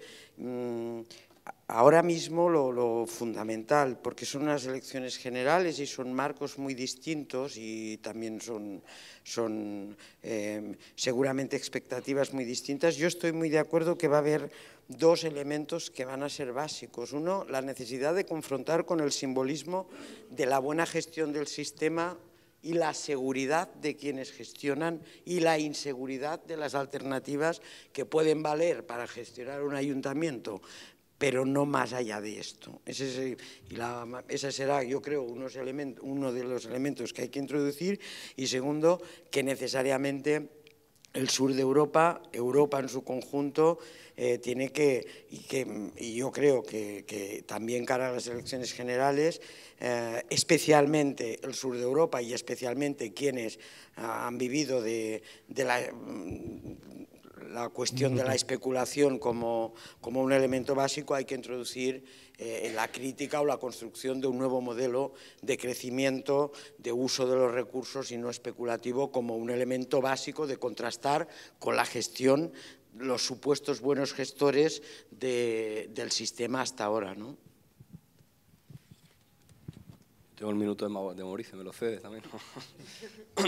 ahora mismo lo fundamental, porque son unas elecciones generales y son marcos muy distintos y también son seguramente expectativas muy distintas. Yo estoy muy de acuerdo que va a haber 2 elementos que van a ser básicos. Uno, la necesidad de confrontar con el simbolismo de la buena gestión del sistema y la seguridad de quienes gestionan y la inseguridad de las alternativas que pueden valer para gestionar un ayuntamiento, pero no más allá de esto. Ese será, yo creo, uno de los elementos que hay que introducir. Y segundo, que necesariamente el sur de Europa, Europa en su conjunto, tiene que, y yo creo que también cara a las elecciones generales, especialmente el sur de Europa y especialmente quienes han vivido de la cuestión de la especulación como un elemento básico, hay que introducir la crítica o la construcción de un nuevo modelo de crecimiento, de uso de los recursos y no especulativo como un elemento básico de contrastar con la gestión, los supuestos buenos gestores del sistema hasta ahora, ¿no? Tengo el minuto de Mauricio, me lo cede también.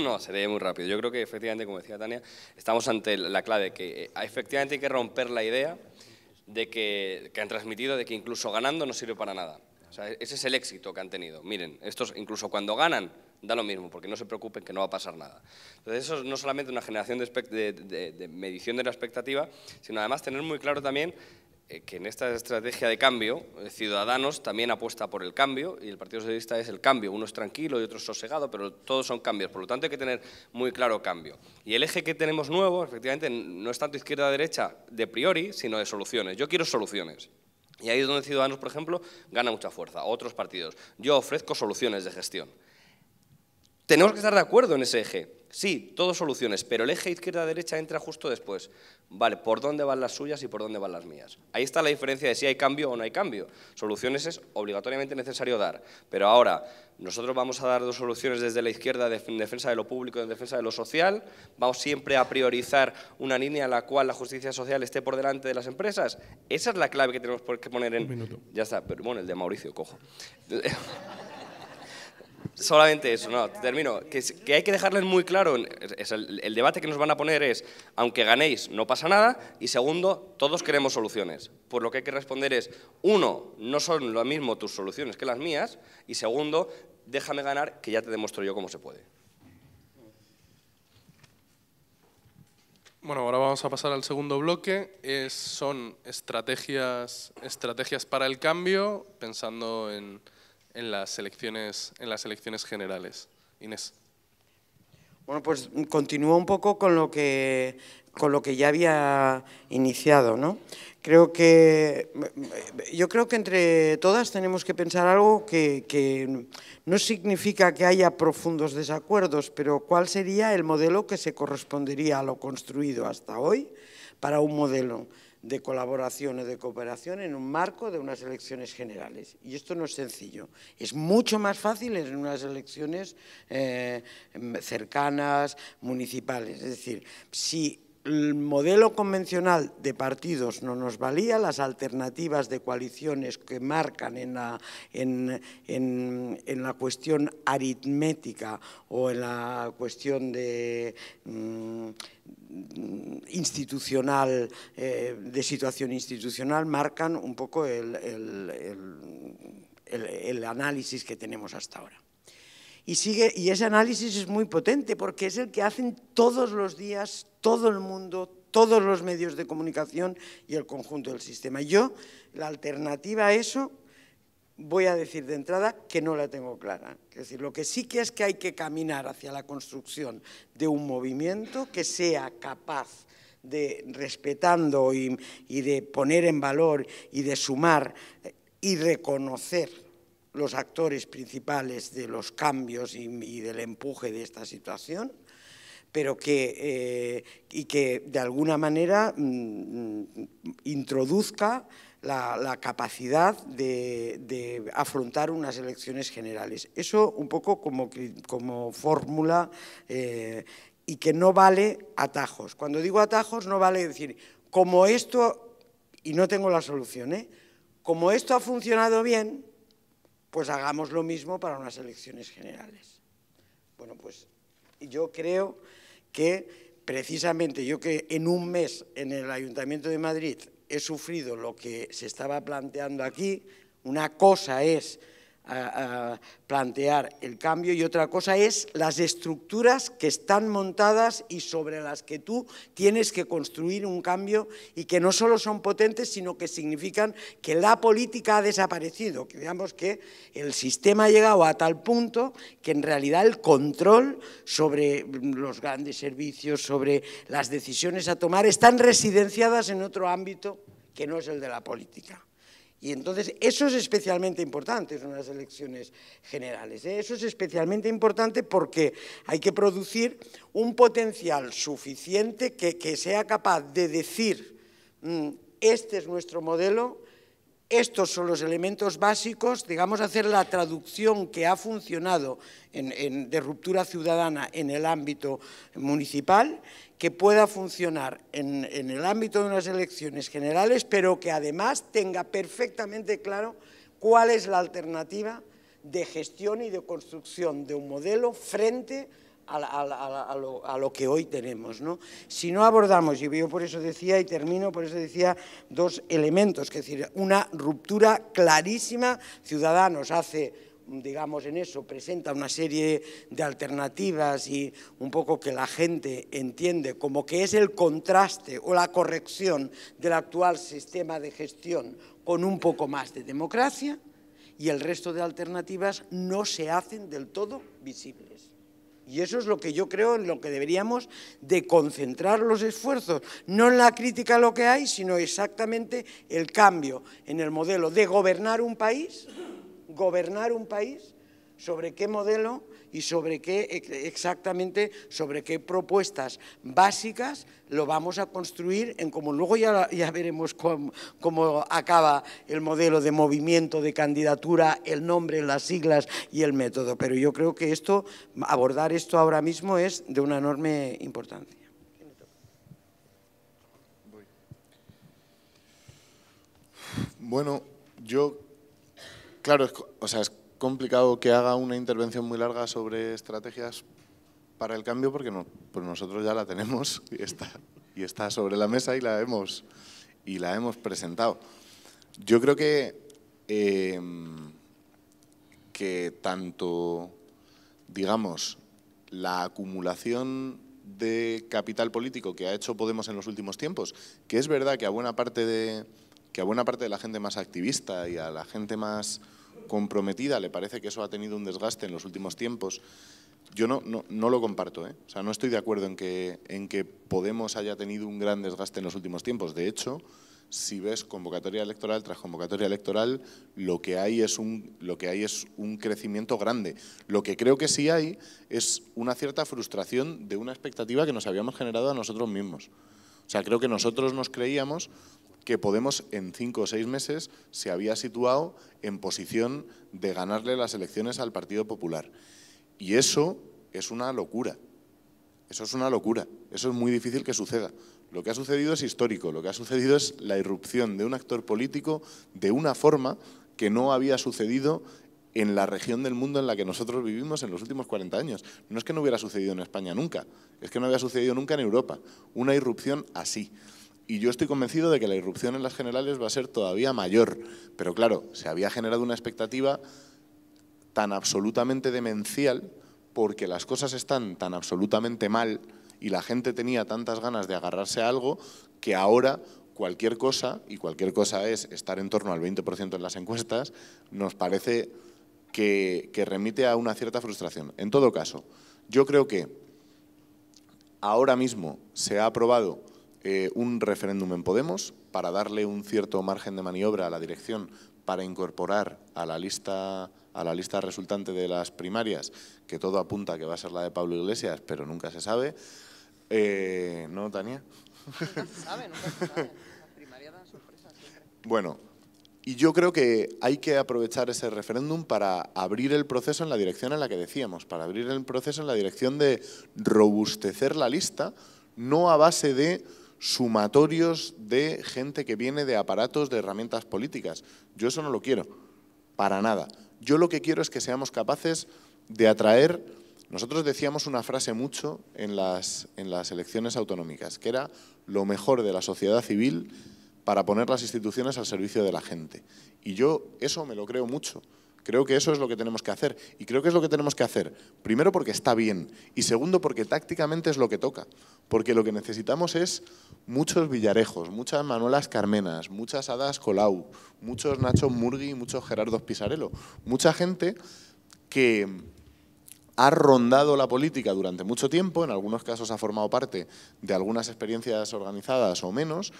No, seré muy rápido. Yo creo que efectivamente, como decía Tania, estamos ante la clave que efectivamente hay que romper la idea de que han transmitido de que incluso ganando no sirve para nada. O sea, ese es el éxito que han tenido. Miren, estos incluso cuando ganan da lo mismo, porque no se preocupen que no va a pasar nada. Entonces eso es no solamente una generación de medición de la expectativa, sino además tener muy claro también que en esta estrategia de cambio, Ciudadanos también apuesta por el cambio y el Partido Socialista es el cambio. Uno es tranquilo y otro es sosegado, pero todos son cambios. Por lo tanto, hay que tener muy claro cambio. Y el eje que tenemos nuevo, efectivamente, no es tanto izquierda-derecha de priori, sino de soluciones. Yo quiero soluciones. Y ahí es donde Ciudadanos, por ejemplo, gana mucha fuerza. Otros partidos. Yo ofrezco soluciones de gestión. Tenemos que estar de acuerdo en ese eje. Sí, todos soluciones, pero el eje izquierda-derecha entra justo después. Vale, ¿por dónde van las suyas y por dónde van las mías? Ahí está la diferencia de si hay cambio o no hay cambio. Soluciones es obligatoriamente necesario dar, pero ahora nosotros vamos a dar dos soluciones desde la izquierda en defensa de lo público y en defensa de lo social. Vamos siempre a priorizar una línea en la cual la justicia social esté por delante de las empresas. Esa es la clave que tenemos que poner en... Un minuto. Ya está, pero bueno, el de Mauricio, cojo. Solamente eso, no, termino. Que hay que dejarles muy claro, el debate que nos van a poner es, aunque ganéis, no pasa nada, y segundo, todos queremos soluciones. Por lo que hay que responder es, uno, no son lo mismo tus soluciones que las mías, y segundo, déjame ganar, que ya te demuestro yo cómo se puede. Bueno, ahora vamos a pasar al segundo bloque. Son estrategias para el cambio, pensando en las elecciones generales. Inés. Bueno, pues continúo un poco con lo que ya había iniciado, ¿no? Yo creo que entre todas tenemos que pensar algo que no significa que haya profundos desacuerdos, pero cuál sería el modelo que se correspondería a lo construido hasta hoy para un modelo de colaboración o de cooperación en un marco de unas elecciones generales. Y esto no es sencillo. Es mucho más fácil en unas elecciones cercanas, municipales. Es decir, si el modelo convencional de partidos no nos valía, las alternativas de coaliciones que marcan en la cuestión aritmética o en la cuestión de institucional, de situación institucional, marcan un poco el análisis que tenemos hasta ahora. Y ese análisis es muy potente porque es el que hacen todos los días todo el mundo, todos los medios de comunicación y el conjunto del sistema. Yo, la alternativa a eso, voy a decir de entrada que no la tengo clara. Es decir, lo que sí que es que hay que caminar hacia la construcción de un movimiento que sea capaz de, respetando y de poner en valor y de sumar y reconocer los actores principales de los cambios y del empuje de esta situación, pero que de alguna manera introduzca la capacidad de afrontar unas elecciones generales. Eso un poco como fórmula y que no vale atajos. Cuando digo atajos no vale decir, como esto, y no tengo la solución, como esto ha funcionado bien, pues hagamos lo mismo para unas elecciones generales. Bueno, pues yo creo que precisamente yo que en un mes en el Ayuntamiento de Madrid he sufrido lo que se estaba planteando aquí, una cosa es plantear el cambio, y otra cosa es las estructuras que están montadas y sobre las que tú tienes que construir un cambio, y que no solo son potentes, sino que significan que la política ha desaparecido, que digamos que el sistema ha llegado a tal punto que en realidad el control sobre los grandes servicios, sobre las decisiones a tomar, están residenciadas en otro ámbito que no es el de la política. Y entonces eso es especialmente importante en unas elecciones generales, ¿eh? Eso es especialmente importante porque hay que producir un potencial suficiente que sea capaz de decir, este es nuestro modelo, estos son los elementos básicos, digamos, hacer la traducción que ha funcionado de ruptura ciudadana en el ámbito municipal, que pueda funcionar en el ámbito de unas elecciones generales, pero que además tenga perfectamente claro cuál es la alternativa de gestión y de construcción de un modelo frente a lo que hoy tenemos, ¿no? Si no abordamos, y yo por eso decía, y termino, por eso decía dos elementos, que es decir, una ruptura clarísima. Ciudadanos hace, digamos, en eso, presenta una serie de alternativas y un poco que la gente entiende como que es el contraste o la corrección del actual sistema de gestión con un poco más de democracia, y el resto de alternativas no se hacen del todo visibles. Y eso es lo que yo creo en lo que deberíamos de concentrar los esfuerzos, no en la crítica a lo que hay, sino exactamente el cambio en el modelo de gobernar un país, sobre qué modelo y sobre qué exactamente, sobre qué propuestas básicas lo vamos a construir en común. Luego ya veremos cómo acaba el modelo de movimiento, de candidatura, el nombre, las siglas y el método. Pero yo creo que abordar esto ahora mismo es de una enorme importancia. Bueno, claro, es complicado que haga una intervención muy larga sobre estrategias para el cambio, porque no, pues nosotros ya la tenemos y está sobre la mesa y la hemos presentado. Yo creo que tanto, digamos, la acumulación de capital político que ha hecho Podemos en los últimos tiempos, que es verdad que a buena parte de la gente más activista y a la gente más comprometida le parece que eso ha tenido un desgaste en los últimos tiempos. Yo no lo comparto, ¿eh? O sea, no estoy de acuerdo en que Podemos haya tenido un gran desgaste en los últimos tiempos. De hecho, si ves convocatoria electoral tras convocatoria electoral, lo que hay es un crecimiento grande. Lo que creo que sí hay es una cierta frustración de una expectativa que nos habíamos generado a nosotros mismos. O sea, creo que nosotros nos creíamos que Podemos en 5 o 6 meses se había situado en posición de ganarle las elecciones al Partido Popular. Y eso es una locura. Eso es una locura. Eso es muy difícil que suceda. Lo que ha sucedido es histórico. Lo que ha sucedido es la irrupción de un actor político de una forma que no había sucedido en la región del mundo en la que nosotros vivimos en los últimos 40 años. No es que no hubiera sucedido en España nunca, es que no había sucedido nunca en Europa. Una irrupción así. Y yo estoy convencido de que la irrupción en las generales va a ser todavía mayor. Pero claro, se había generado una expectativa tan absolutamente demencial porque las cosas están tan absolutamente mal y la gente tenía tantas ganas de agarrarse a algo que ahora cualquier cosa, y cualquier cosa es estar en torno al 20% en las encuestas, nos parece que remite a una cierta frustración. En todo caso, yo creo que ahora mismo se ha aprobado un referéndum en Podemos para darle un cierto margen de maniobra a la dirección para incorporar a la lista resultante de las primarias, que todo apunta que va a ser la de Pablo Iglesias, pero nunca se sabe. ¿No, Tania? Nunca se sabe. Las primarias dan sorpresas siempre. Bueno, y yo creo que hay que aprovechar ese referéndum para abrir el proceso en la dirección en la que decíamos, para abrir el proceso en la dirección de robustecer la lista, no a base de sumatorios de gente que viene de aparatos, de herramientas políticas. Yo eso no lo quiero, para nada. Yo lo que quiero es que seamos capaces de atraer. Nosotros decíamos una frase mucho en las elecciones autonómicas, que era lo mejor de la sociedad civil para poner las instituciones al servicio de la gente. Y yo eso me lo creo mucho. Creo que eso es lo que tenemos que hacer. Y creo que es lo que tenemos que hacer, primero porque está bien y segundo porque tácticamente es lo que toca. Porque lo que necesitamos es muchos Villarejos, muchas Manuelas Carmenas, muchas Adas Colau, muchos Nacho Murgui, muchos Gerardo Pisarello. Mucha gente que ha rondado la política durante mucho tiempo, en algunos casos ha formado parte de algunas experiencias organizadas o menos,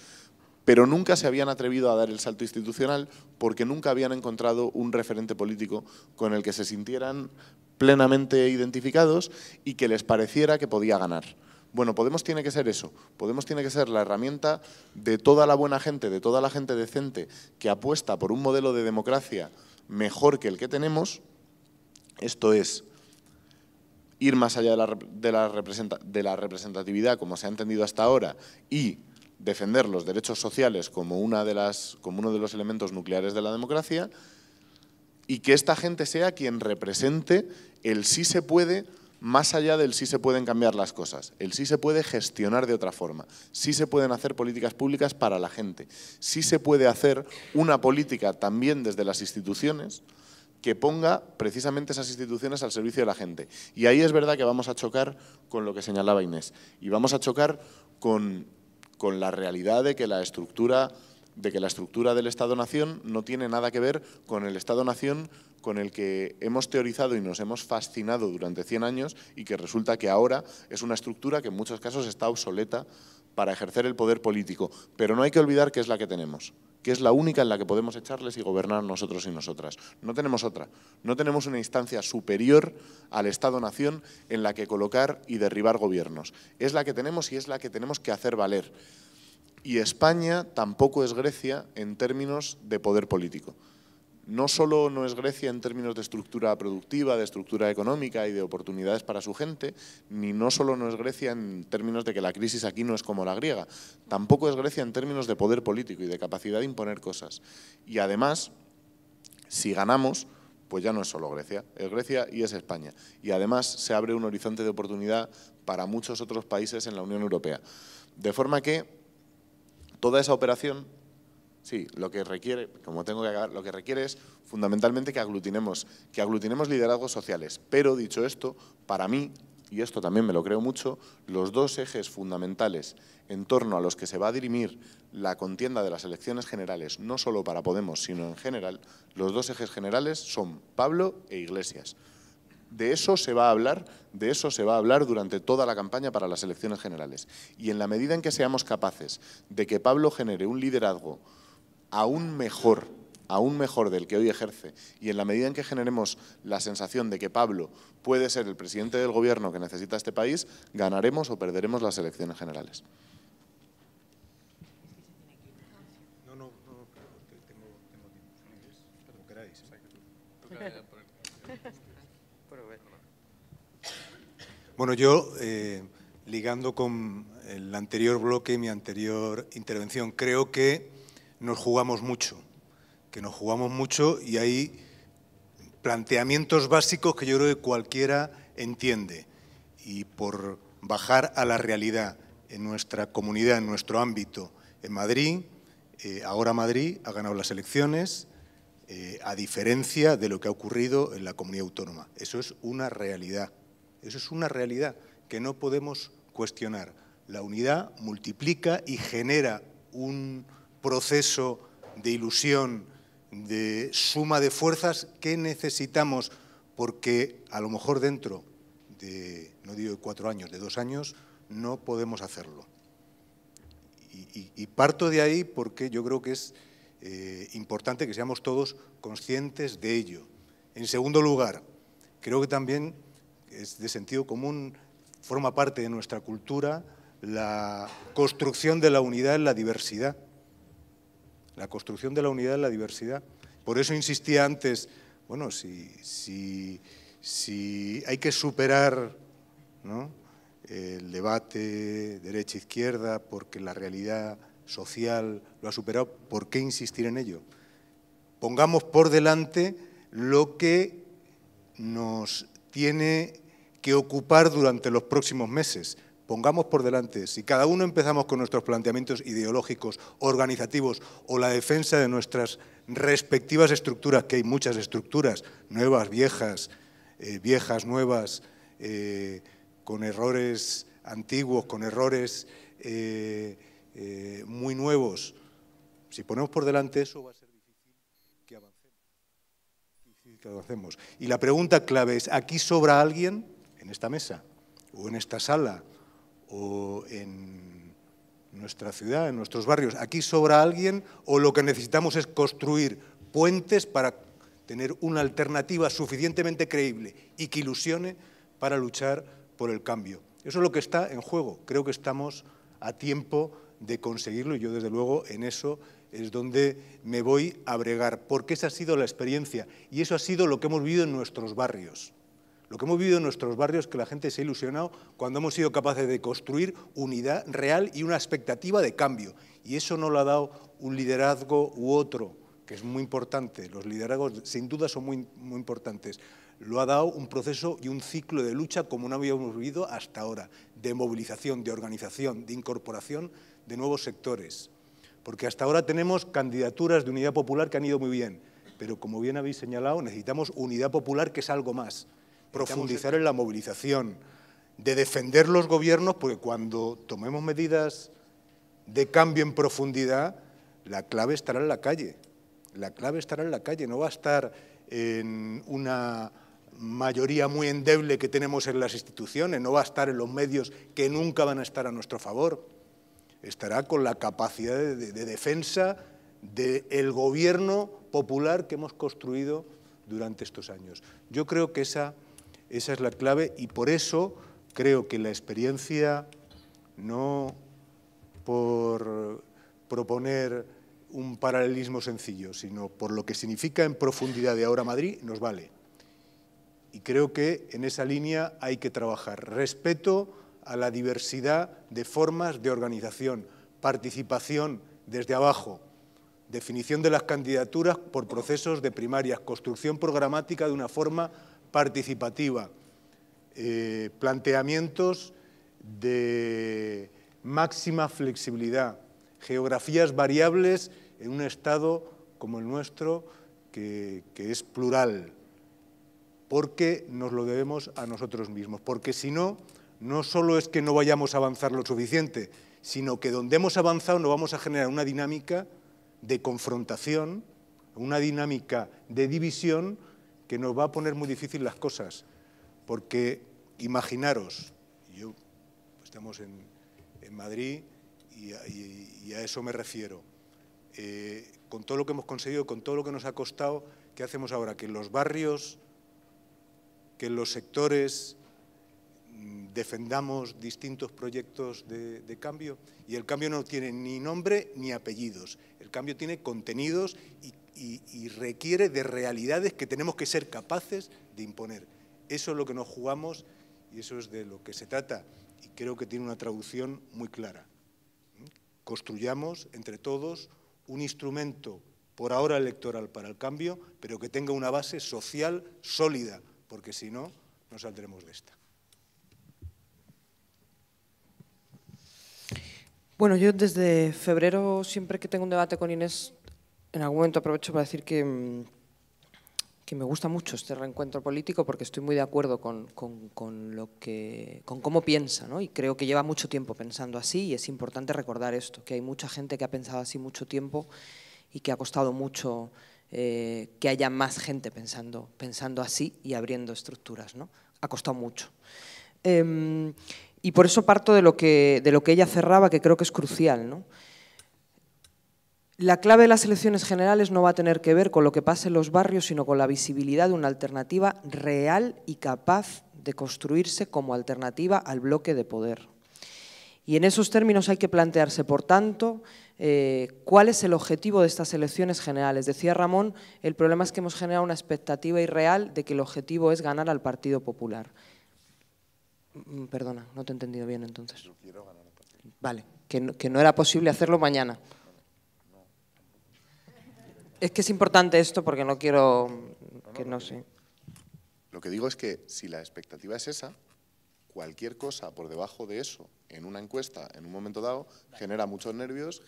pero nunca se habían atrevido a dar el salto institucional porque nunca habían encontrado un referente político con el que se sintieran plenamente identificados y que les pareciera que podía ganar. Bueno, Podemos tiene que ser eso. Podemos tiene que ser la herramienta de toda la buena gente, de toda la gente decente que apuesta por un modelo de democracia mejor que el que tenemos. Esto es ir más allá de la representatividad como se ha entendido hasta ahora y defender los derechos sociales como uno de los elementos nucleares de la democracia, y que esta gente sea quien represente el sí se puede más allá del sí se pueden cambiar las cosas. El sí se puede gestionar de otra forma, sí se pueden hacer políticas públicas para la gente, sí se puede hacer una política también desde las instituciones que ponga precisamente esas instituciones al servicio de la gente. Y ahí es verdad que vamos a chocar con lo que señalaba Inés, y vamos a chocar con la realidad de que la estructura del Estado-Nación no tiene nada que ver con el Estado-Nación con el que hemos teorizado y nos hemos fascinado durante 100 años y que resulta que ahora es una estructura que en muchos casos está obsoleta para ejercer el poder político. Pero no hay que olvidar que es la que tenemos, que es la única en la que podemos echarles y gobernar nosotros y nosotras. No tenemos otra. No tenemos una instancia superior al Estado-Nación en la que colocar y derribar gobiernos. Es la que tenemos y es la que tenemos que hacer valer. Y España tampoco es Grecia en términos de poder político. No solo no es Grecia en términos de estructura productiva, de estructura económica y de oportunidades para su gente, ni no solo no es Grecia en términos de que la crisis aquí no es como la griega, tampoco es Grecia en términos de poder político y de capacidad de imponer cosas. Y además, si ganamos, pues ya no es solo Grecia, es Grecia y es España. Y además se abre un horizonte de oportunidad para muchos otros países en la Unión Europea. De forma que toda esa operación, sí, lo que requiere, como tengo que acabar, lo que requiere es fundamentalmente que aglutinemos liderazgos sociales. Pero, dicho esto, para mí, y esto también me lo creo mucho, los dos ejes fundamentales en torno a los que se va a dirimir la contienda de las elecciones generales, no solo para Podemos, sino en general, los dos ejes generales son Pablo e Iglesias. De eso se va a hablar durante toda la campaña para las elecciones generales. Y en la medida en que seamos capaces de que Pablo genere un liderazgo aún mejor del que hoy ejerce, y en la medida en que generemos la sensación de que Pablo puede ser el presidente del gobierno que necesita este país, ganaremos o perderemos las elecciones generales. No, tengo tiempo. Como queráis. Bueno, yo, ligando con el anterior bloque, mi anterior intervención, creo que nos jugamos mucho, y hay planteamientos básicos que yo creo que cualquiera entiende. Y por bajar a la realidad en nuestra comunidad, en nuestro ámbito, en Madrid, ahora Madrid ha ganado las elecciones, a diferencia de lo que ha ocurrido en la comunidad autónoma. Eso es una realidad. Eso es una realidad que no podemos cuestionar. La unidad multiplica y genera un proceso de ilusión, de suma de fuerzas que necesitamos, porque a lo mejor dentro de, no digo de 4 años, de 2 años, no podemos hacerlo. Y parto de ahí porque yo creo que es importante que seamos todos conscientes de ello. En segundo lugar, creo que también es de sentido común, forma parte de nuestra cultura la construcción de la unidad en la diversidad. La construcción de la unidad en la diversidad. Por eso insistía antes, bueno, si hay que superar, ¿no?, el debate derecha-izquierda porque la realidad social lo ha superado, ¿por qué insistir en ello? Pongamos por delante lo que nos tiene que ocupar durante los próximos meses. Pongamos por delante, si cada uno empezamos con nuestros planteamientos ideológicos, organizativos o la defensa de nuestras respectivas estructuras, que hay muchas estructuras, nuevas, viejas, nuevas, con errores antiguos, con errores muy nuevos. Si ponemos por delante eso, va a ser difícil que avancemos. Y la pregunta clave es, ¿aquí sobra alguien en esta mesa, o en esta sala, o en nuestra ciudad, en nuestros barrios? ¿Aquí sobra alguien o lo que necesitamos es construir puentes para tener una alternativa suficientemente creíble y que ilusione para luchar por el cambio? Eso es lo que está en juego. Creo que estamos a tiempo de conseguirlo y yo, desde luego, en eso es donde me voy a bregar, porque esa ha sido la experiencia y eso ha sido lo que hemos vivido en nuestros barrios. Lo que hemos vivido en nuestros barrios, que la gente se ha ilusionado cuando hemos sido capaces de construir unidad real y una expectativa de cambio. Y eso no lo ha dado un liderazgo u otro, que es muy importante. Los liderazgos, sin duda, son muy importantes. Lo ha dado un proceso y un ciclo de lucha como no habíamos vivido hasta ahora, de movilización, de organización, de incorporación de nuevos sectores. Porque hasta ahora tenemos candidaturas de unidad popular que han ido muy bien, pero como bien habéis señalado, necesitamos unidad popular, que es algo más. Profundizar en la movilización, de defender los gobiernos, porque cuando tomemos medidas de cambio en profundidad, la clave estará en la calle. La clave estará en la calle, no va a estar en una mayoría muy endeble que tenemos en las instituciones, no va a estar en los medios que nunca van a estar a nuestro favor. Estará con la capacidad de defensa del gobierno popular que hemos construido durante estos años. Yo creo que esa es la clave y por eso creo que la experiencia, no por proponer un paralelismo sencillo, sino por lo que significa en profundidad de ahora Madrid, nos vale. Y creo que en esa línea hay que trabajar. Respeto a la diversidad de formas de organización, participación desde abajo, definición de las candidaturas por procesos de primarias, construcción programática de una forma participativa, planteamientos de máxima flexibilidad, geografías variables en un Estado como el nuestro que es plural, porque nos lo debemos a nosotros mismos, porque si no, no solo es que no vayamos a avanzar lo suficiente, sino que donde hemos avanzado no vamos a generar una dinámica de confrontación, una dinámica de división que nos va a poner muy difícil las cosas, porque imaginaros, estamos en Madrid y a eso me refiero, con todo lo que hemos conseguido, con todo lo que nos ha costado, ¿qué hacemos ahora? Que en los barrios, que en los sectores defendamos distintos proyectos de cambio, y el cambio no tiene ni nombre ni apellidos, el cambio tiene contenidos y requiere de realidades que tenemos que ser capaces de imponer. Eso es lo que nos jugamos y eso es de lo que se trata y creo que tiene una traducción muy clara. Construyamos entre todos un instrumento por ahora electoral para el cambio, pero que tenga una base social sólida, porque si no, no saldremos de esta. Bueno, yo desde febrero, siempre que tengo un debate con Inés, en algún momento aprovecho para decir que me gusta mucho este reencuentro político porque estoy muy de acuerdo con cómo piensa, ¿no? Y creo que lleva mucho tiempo pensando así y es importante recordar esto, que hay mucha gente que ha pensado así mucho tiempo y que ha costado mucho que haya más gente pensando así y abriendo estructuras, ¿no? Ha costado mucho. Y por eso parto de lo que ella cerraba, que creo que es crucial, ¿no? La clave de las elecciones generales no va a tener que ver con lo que pase en los barrios, sino con la visibilidad de una alternativa real y capaz de construirse como alternativa al bloque de poder. Y en esos términos hay que plantearse, por tanto, cuál es el objetivo de estas elecciones generales. Decía Ramón, el problema es que hemos generado una expectativa irreal de que el objetivo es ganar al Partido Popular. Perdona, no te he entendido bien entonces. Yo quiero ganar al partido. Vale, que no era posible hacerlo mañana. Es que es importante esto porque no quiero que no sé. Lo que digo es que si la expectativa es esa, cualquier cosa por debajo de eso en una encuesta, en un momento dado, genera muchos nervios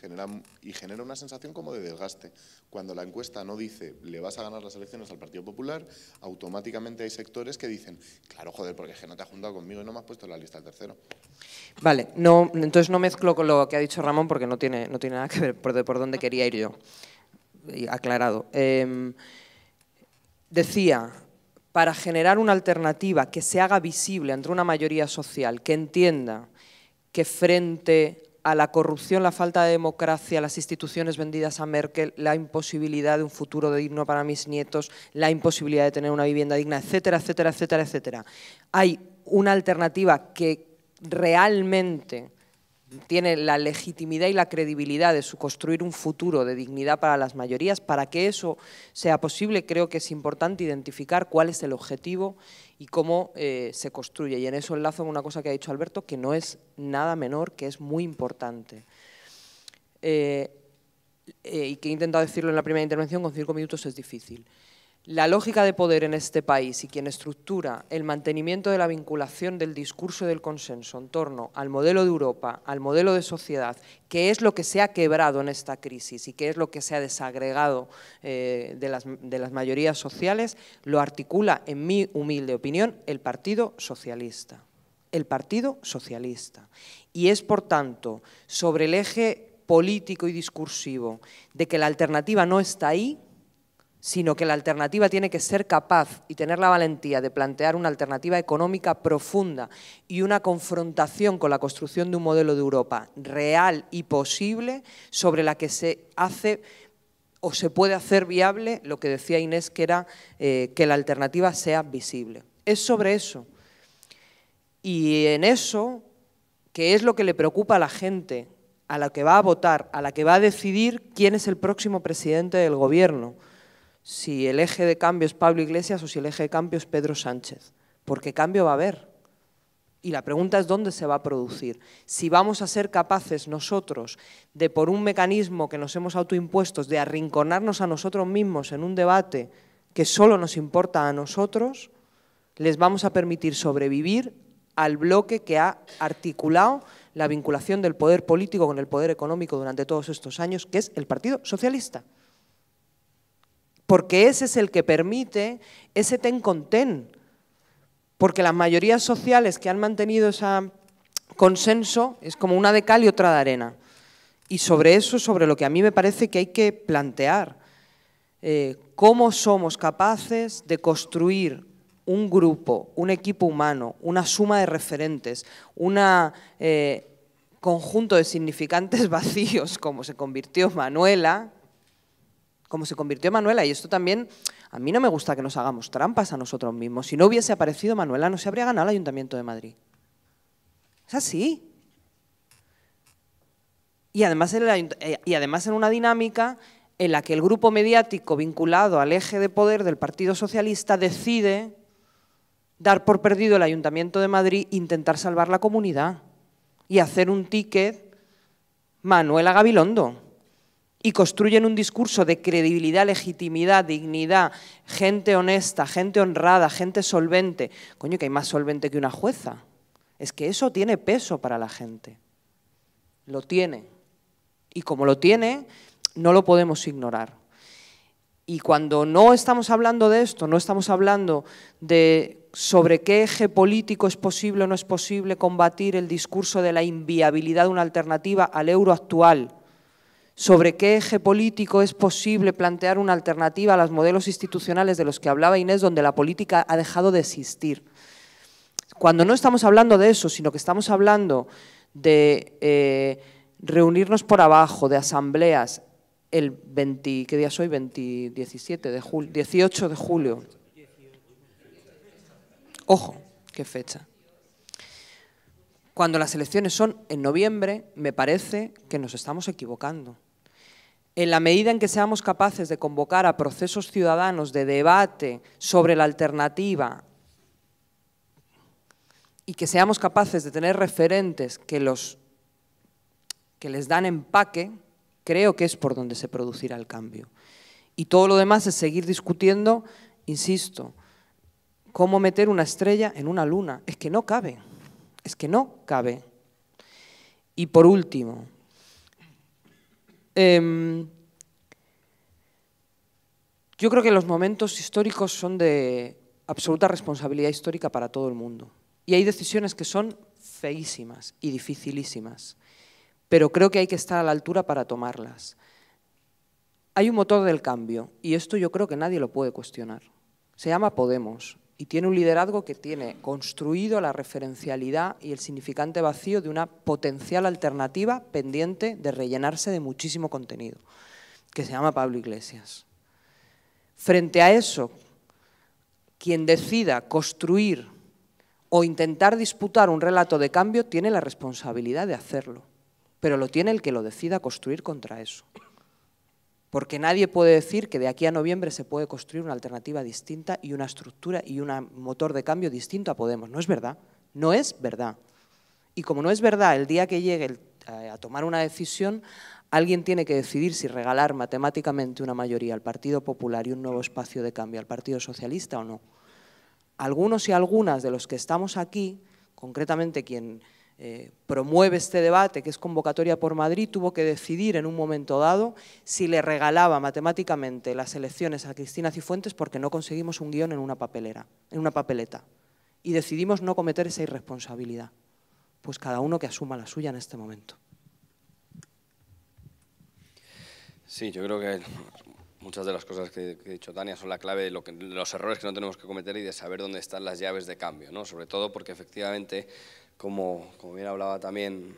y genera una sensación como de desgaste. Cuando la encuesta no dice le vas a ganar las elecciones al Partido Popular, automáticamente hay sectores que dicen claro, joder, porque es que no te has juntado conmigo y no me has puesto en la lista al tercero. Vale, no, entonces no mezclo con lo que ha dicho Ramón porque no tiene nada que ver por dónde quería ir yo. Aclarado. Decía, para generar una alternativa que se haga visible ante una mayoría social, que entienda que frente a la corrupción, la falta de democracia, las instituciones vendidas a Merkel, la imposibilidad de un futuro digno para mis nietos, la imposibilidad de tener una vivienda digna, etcétera, etcétera, etcétera, etcétera. Hay una alternativa que realmente tiene la legitimidad y la credibilidad de construir un futuro de dignidad para las mayorías. Para que eso sea posible, creo que es importante identificar cuál es el objetivo y cómo se construye. Y en eso enlazo con una cosa que ha dicho Alberto, que no es nada menor, que es muy importante. Y que he intentado decirlo en la primera intervención, con 5 minutos es difícil. La lógica de poder en este país y quien estructura el mantenimiento de la vinculación del discurso y del consenso en torno al modelo de Europa, al modelo de sociedad, que es lo que se ha quebrado en esta crisis y que es lo que se ha desagregado de las mayorías sociales, lo articula, en mi humilde opinión, el Partido Socialista. El Partido Socialista. Y es, por tanto, sobre el eje político y discursivo de que la alternativa no está ahí, sino que la alternativa tiene que ser capaz y tener la valentía de plantear una alternativa económica profunda y una confrontación con la construcción de un modelo de Europa real y posible sobre la que se hace o se puede hacer viable lo que decía Inés, que era que la alternativa sea visible. Es sobre eso. Y en eso, que es lo que le preocupa a la gente, a la que va a votar, a la que va a decidir quién es el próximo presidente del gobierno, si el eje de cambio es Pablo Iglesias o si el eje de cambio es Pedro Sánchez, porque cambio va a haber. Y la pregunta es dónde se va a producir. Si vamos a ser capaces nosotros de, por un mecanismo que nos hemos autoimpuestos, de arrinconarnos a nosotros mismos en un debate que solo nos importa a nosotros, les vamos a permitir sobrevivir al bloque que ha articulado la vinculación del poder político con el poder económico durante todos estos años, que es el Partido Socialista. Porque ese es el que permite ese ten con ten. Porque las mayorías sociales que han mantenido ese consenso es como una de cal y otra de arena. Y sobre eso, sobre lo que a mí me parece que hay que plantear, cómo somos capaces de construir un grupo, un equipo humano, una suma de referentes, un conjunto de significantes vacíos, como se convirtió Manuela, y esto también, a mí no me gusta que nos hagamos trampas a nosotros mismos. Si no hubiese aparecido Manuela, no se habría ganado el Ayuntamiento de Madrid. Es así. Y además en una dinámica en la que el grupo mediático vinculado al eje de poder del Partido Socialista decide dar por perdido el Ayuntamiento de Madrid e intentar salvar la comunidad y hacer un ticket Manuela Gabilondo. Y construyen un discurso de credibilidad, legitimidad, dignidad, gente honesta, gente honrada, gente solvente. Coño, que hay más solvente que una jueza. Es que eso tiene peso para la gente. Lo tiene. Y como lo tiene, no lo podemos ignorar. Y cuando no estamos hablando de esto, no estamos hablando de sobre qué eje político es posible o no es posible combatir el discurso de la inviabilidad de una alternativa al euro actual, sobre qué eje político es posible plantear una alternativa a los modelos institucionales de los que hablaba Inés, donde la política ha dejado de existir. Cuando no estamos hablando de eso, sino que estamos hablando de reunirnos por abajo, de asambleas, el 20, ¿qué día soy? 17 de julio, 18 de julio. Ojo, qué fecha. Cuando las elecciones son en noviembre, me parece que nos estamos equivocando. En la medida en que seamos capaces de convocar a procesos ciudadanos de debate sobre la alternativa y que seamos capaces de tener referentes que les dan empaque, creo que es por donde se producirá el cambio. Y todo lo demás es seguir discutiendo, insisto, cómo meter una estrella en una luna. Es que no cabe. Es que no cabe. Y por último, yo creo que los momentos históricos son de absoluta responsabilidad histórica para todo el mundo. Y hay decisiones que son feísimas y dificilísimas, pero creo que hay que estar a la altura para tomarlas. Hay un motor del cambio, y esto yo creo que nadie lo puede cuestionar. Se llama Podemos, y tiene un liderazgo que tiene construido la referencialidad y el significante vacío de una potencial alternativa pendiente de rellenarse de muchísimo contenido, que se llama Pablo Iglesias. Frente a eso, quien decida construir o intentar disputar un relato de cambio tiene la responsabilidad de hacerlo, pero lo tiene el que lo decida construir contra eso. Porque nadie puede decir que de aquí a noviembre se puede construir una alternativa distinta y una estructura y un motor de cambio distinto a Podemos. No es verdad, no es verdad. Y como no es verdad, el día que llegue a tomar una decisión, alguien tiene que decidir si regalar matemáticamente una mayoría al Partido Popular y un nuevo espacio de cambio al Partido Socialista o no. Algunos y algunas de los que estamos aquí, concretamente quien promueve este debate, que es Convocatoria por Madrid, tuvo que decidir en un momento dado si le regalaba matemáticamente las elecciones a Cristina Cifuentes porque no conseguimos un guión en una papeleta. Y decidimos no cometer esa irresponsabilidad. Pues cada uno que asuma la suya en este momento. Sí, yo creo que muchas de las cosas que ha dicho Tania son la clave de los errores que no tenemos que cometer y de saber dónde están las llaves de cambio, ¿no? Sobre todo porque efectivamente, como bien hablaba también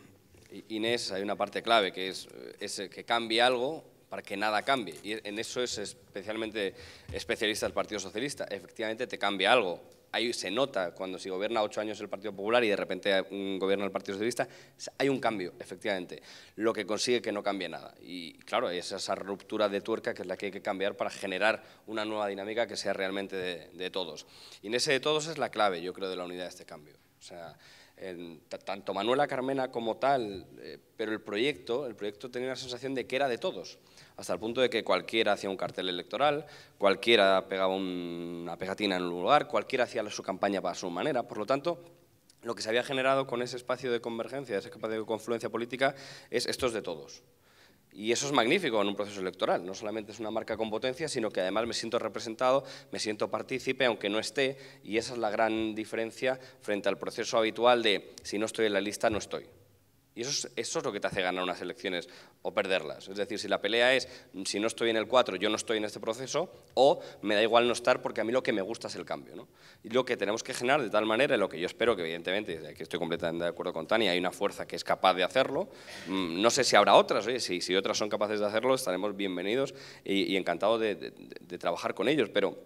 Inés, hay una parte clave que es que cambie algo para que nada cambie. Y en eso es especialmente especialista el Partido Socialista. Efectivamente te cambia algo. Ahí se nota cuando si gobierna 8 años el Partido Popular y de repente gobierna el Partido Socialista, hay un cambio, efectivamente, lo que consigue que no cambie nada. Y claro, es esa ruptura de tuerca que es la que hay que cambiar para generar una nueva dinámica que sea realmente de todos. Y en ese de todos es la clave, yo creo, de la unidad de este cambio. O sea, tanto Manuela Carmena como tal, pero el proyecto tenía la sensación de que era de todos, hasta el punto de que cualquiera hacía un cartel electoral, cualquiera pegaba una pegatina en un lugar, cualquiera hacía su campaña para su manera. Por lo tanto, lo que se había generado con ese espacio de convergencia, ese espacio de confluencia política, es esto es de todos. Y eso es magnífico en un proceso electoral, no solamente es una marca con potencia, sino que además me siento representado, me siento partícipe, aunque no esté, y esa es la gran diferencia frente al proceso habitual de si no estoy en la lista, no estoy. Y eso es lo que te hace ganar unas elecciones o perderlas. Es decir, si la pelea es, si no estoy en el 4, yo no estoy en este proceso, o me da igual no estar porque a mí lo que me gusta es el cambio, ¿no? Y lo que tenemos que generar de tal manera, y lo que yo espero que evidentemente, aquí estoy completamente de acuerdo con Tania, hay una fuerza que es capaz de hacerlo, no sé si habrá otras, oye, si otras son capaces de hacerlo, estaremos bienvenidos y encantados de trabajar con ellos, pero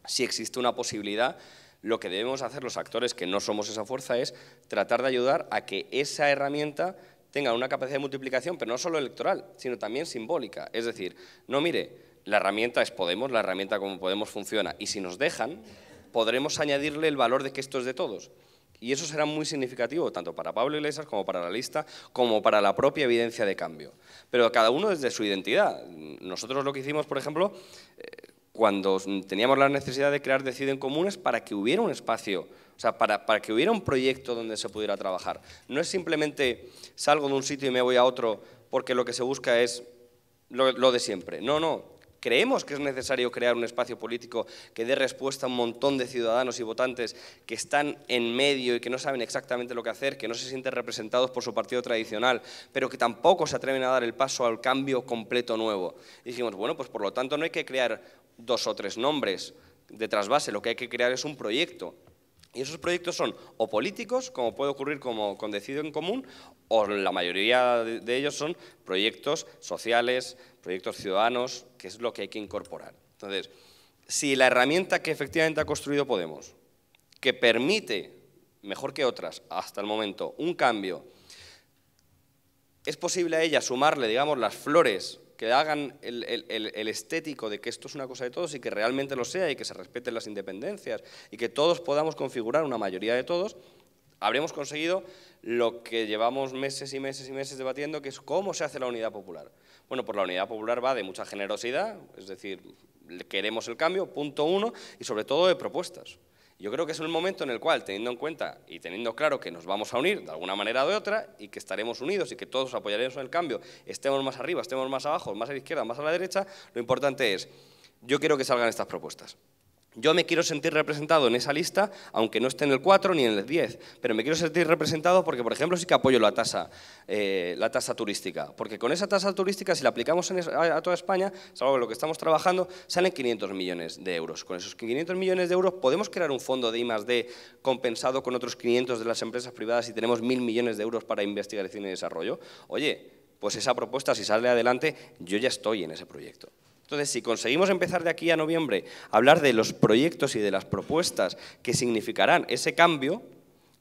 si existe una posibilidad, lo que debemos hacer los actores que no somos esa fuerza es tratar de ayudar a que esa herramienta tenga una capacidad de multiplicación, pero no solo electoral, sino también simbólica. Es decir, no mire, la herramienta es Podemos, la herramienta como Podemos funciona, y si nos dejan, podremos añadirle el valor de que esto es de todos. Y eso será muy significativo, tanto para Pablo Iglesias como para la lista, como para la propia evidencia de cambio. Pero cada uno desde su identidad. Nosotros lo que hicimos, por ejemplo, cuando teníamos la necesidad de crear Deciden Comunes para que hubiera un espacio, o sea, para que hubiera un proyecto donde se pudiera trabajar. No es simplemente salgo de un sitio y me voy a otro porque lo que se busca es lo de siempre. No, no. Creemos que es necesario crear un espacio político que dé respuesta a un montón de ciudadanos y votantes que están en medio y que no saben exactamente lo que hacer, que no se sienten representados por su partido tradicional, pero que tampoco se atreven a dar el paso al cambio completo nuevo. Y dijimos, bueno, pues por lo tanto no hay que crear 2 o 3 nombres de trasvase, lo que hay que crear es un proyecto. Y esos proyectos son o políticos, como puede ocurrir con Deciden Común, o la mayoría de ellos son proyectos sociales, proyectos ciudadanos, que es lo que hay que incorporar. Entonces, si la herramienta que efectivamente ha construido Podemos, que permite, mejor que otras hasta el momento, un cambio, es posible a ella sumarle, digamos, las flores que hagan el estético de que esto es una cosa de todos y que realmente lo sea y que se respeten las independencias y que todos podamos configurar una mayoría de todos, habremos conseguido lo que llevamos meses y meses y meses debatiendo, que es cómo se hace la unidad popular. Bueno, pues la unidad popular va de mucha generosidad, es decir, queremos el cambio, punto 1, y sobre todo de propuestas. Yo creo que es un momento en el cual, teniendo en cuenta y teniendo claro que nos vamos a unir de alguna manera o de otra y que estaremos unidos y que todos apoyaremos en el cambio, estemos más arriba, estemos más abajo, más a la izquierda, más a la derecha, lo importante es, yo quiero que salgan estas propuestas. Yo me quiero sentir representado en esa lista, aunque no esté en el 4 ni en el 10, pero me quiero sentir representado porque, por ejemplo, sí que apoyo la tasa turística, porque con esa tasa turística, si la aplicamos a toda España, es algo en lo que estamos trabajando, salen 500 millones de euros. Con esos 500 millones de euros podemos crear un fondo de I+D compensado con otros 500 de las empresas privadas y tenemos 1.000 millones de euros para investigación y desarrollo. Oye, pues esa propuesta, si sale adelante, yo ya estoy en ese proyecto. Entonces, si conseguimos empezar de aquí a noviembre a hablar de los proyectos y de las propuestas que significarán ese cambio,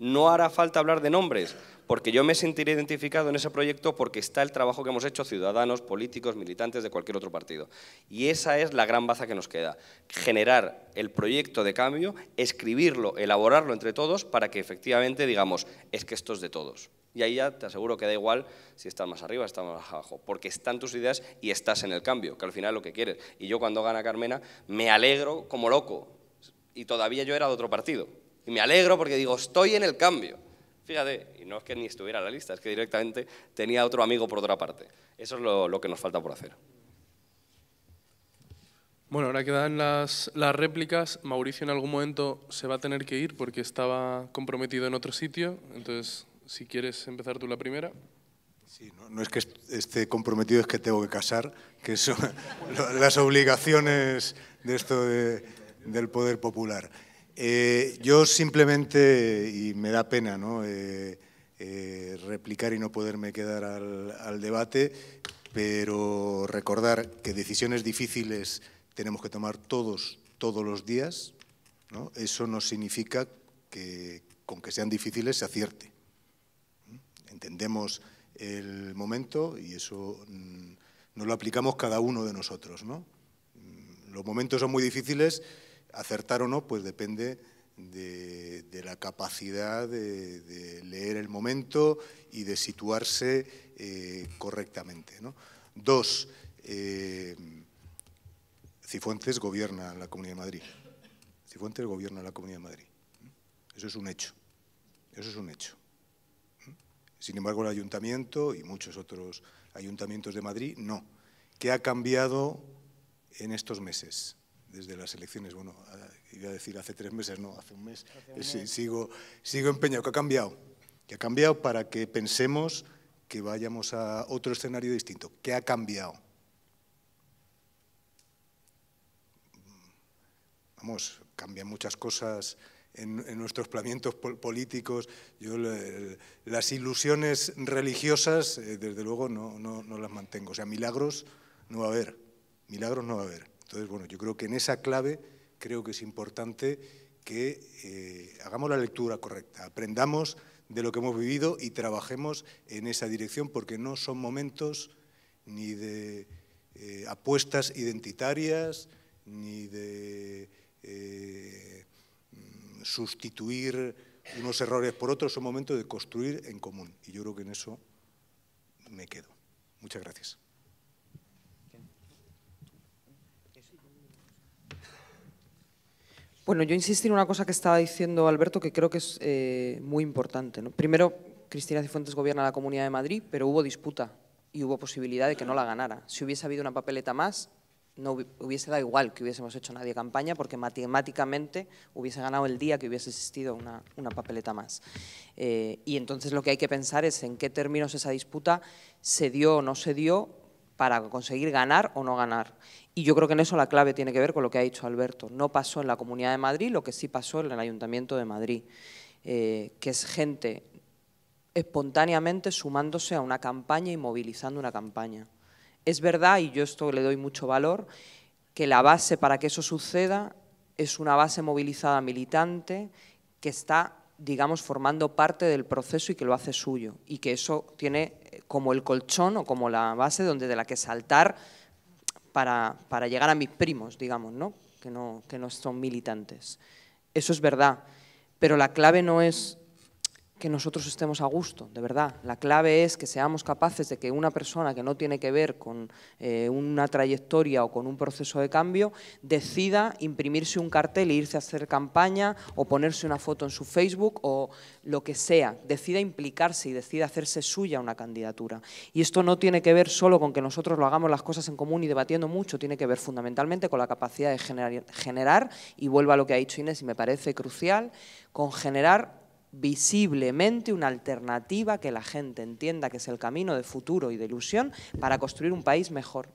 no hará falta hablar de nombres, porque yo me sentiré identificado en ese proyecto porque está el trabajo que hemos hecho ciudadanos, políticos, militantes de cualquier otro partido. Y esa es la gran baza que nos queda, generar el proyecto de cambio, escribirlo, elaborarlo entre todos para que efectivamente digamos, es que esto es de todos. Y ahí ya te aseguro que da igual si estás más arriba o estás más abajo, porque están tus ideas y estás en el cambio, que al final es lo que quieres. Y yo cuando gana Carmena me alegro como loco, y todavía yo era de otro partido. Y me alegro porque digo, estoy en el cambio. Fíjate, y no es que ni estuviera en la lista, es que directamente tenía otro amigo por otra parte. Eso es lo que nos falta por hacer. Bueno, ahora quedan las réplicas. Mauricio en algún momento se va a tener que ir porque estaba comprometido en otro sitio, entonces... Si quieres empezar tú la primera. Sí, no es que esté comprometido, es que tengo que casar, que son las obligaciones de esto del poder popular. Yo simplemente, y me da pena, ¿no?, replicar y no poderme quedar al debate, pero recordar que decisiones difíciles tenemos que tomar todos los días, ¿no? Eso no significa que con que sean difíciles se acierte. Entendemos el momento y eso nos lo aplicamos cada uno de nosotros, ¿no? Los momentos son muy difíciles, acertar o no, pues depende de la capacidad de leer el momento y de situarse correctamente, ¿no? Dos, Cifuentes gobierna la Comunidad de Madrid. Cifuentes gobierna la Comunidad de Madrid. Eso es un hecho. Eso es un hecho. Sin embargo, el Ayuntamiento y muchos otros ayuntamientos de Madrid, no. ¿Qué ha cambiado en estos meses, desde las elecciones? Bueno, iba a decir hace 3 meses, no, hace un mes. Sigo empeñado. ¿Qué ha cambiado? ¿Qué ha cambiado para que pensemos que vayamos a otro escenario distinto? ¿Qué ha cambiado? Vamos, cambian muchas cosas en nuestros planeamientos políticos. Yo las ilusiones religiosas, desde luego, no las mantengo. O sea, milagros no va a haber. Milagros no va a haber. Entonces, bueno, yo creo que en esa clave creo que es importante que hagamos la lectura correcta, aprendamos de lo que hemos vivido y trabajemos en esa dirección, porque no son momentos ni de apuestas identitarias, ni de sustituir unos errores por otros, son momentos de construir en común. Y yo creo que en eso me quedo. Muchas gracias. Bueno, yo insistí en una cosa que estaba diciendo Alberto, que creo que es muy importante, ¿no? Primero, Cristina Cifuentes gobierna la Comunidad de Madrid, pero hubo disputa y hubo posibilidad de que no la ganara. Si hubiese habido una papeleta más, no hubiese dado igual que hubiésemos hecho nadie campaña, porque matemáticamente hubiese ganado el día que hubiese existido una papeleta más. Y entonces lo que hay que pensar es en qué términos esa disputa se dio o no se dio para conseguir ganar o no ganar. Y yo creo que en eso la clave tiene que ver con lo que ha dicho Alberto. No pasó en la Comunidad de Madrid lo que sí pasó en el Ayuntamiento de Madrid, que es gente espontáneamente sumándose a una campaña y movilizando una campaña. Es verdad, y yo esto le doy mucho valor, que la base para que eso suceda es una base movilizada militante que está, digamos, formando parte del proceso y que lo hace suyo. Y que eso tiene como el colchón o como la base de la que saltar para llegar a mis primos, digamos, ¿no? Que no son militantes. Eso es verdad, pero la clave no es que nosotros estemos a gusto, de verdad. La clave es que seamos capaces de que una persona que no tiene que ver con una trayectoria o con un proceso de cambio decida imprimirse un cartel e irse a hacer campaña o ponerse una foto en su Facebook o lo que sea, decida implicarse y decida hacerse suya una candidatura. Y esto no tiene que ver solo con que nosotros lo hagamos las cosas en común y debatiendo mucho, tiene que ver fundamentalmente con la capacidad de generar, y vuelvo a lo que ha dicho Inés y me parece crucial, con generar visiblemente una alternativa que la gente entienda que es el camino de futuro y de ilusión para construir un país mejor.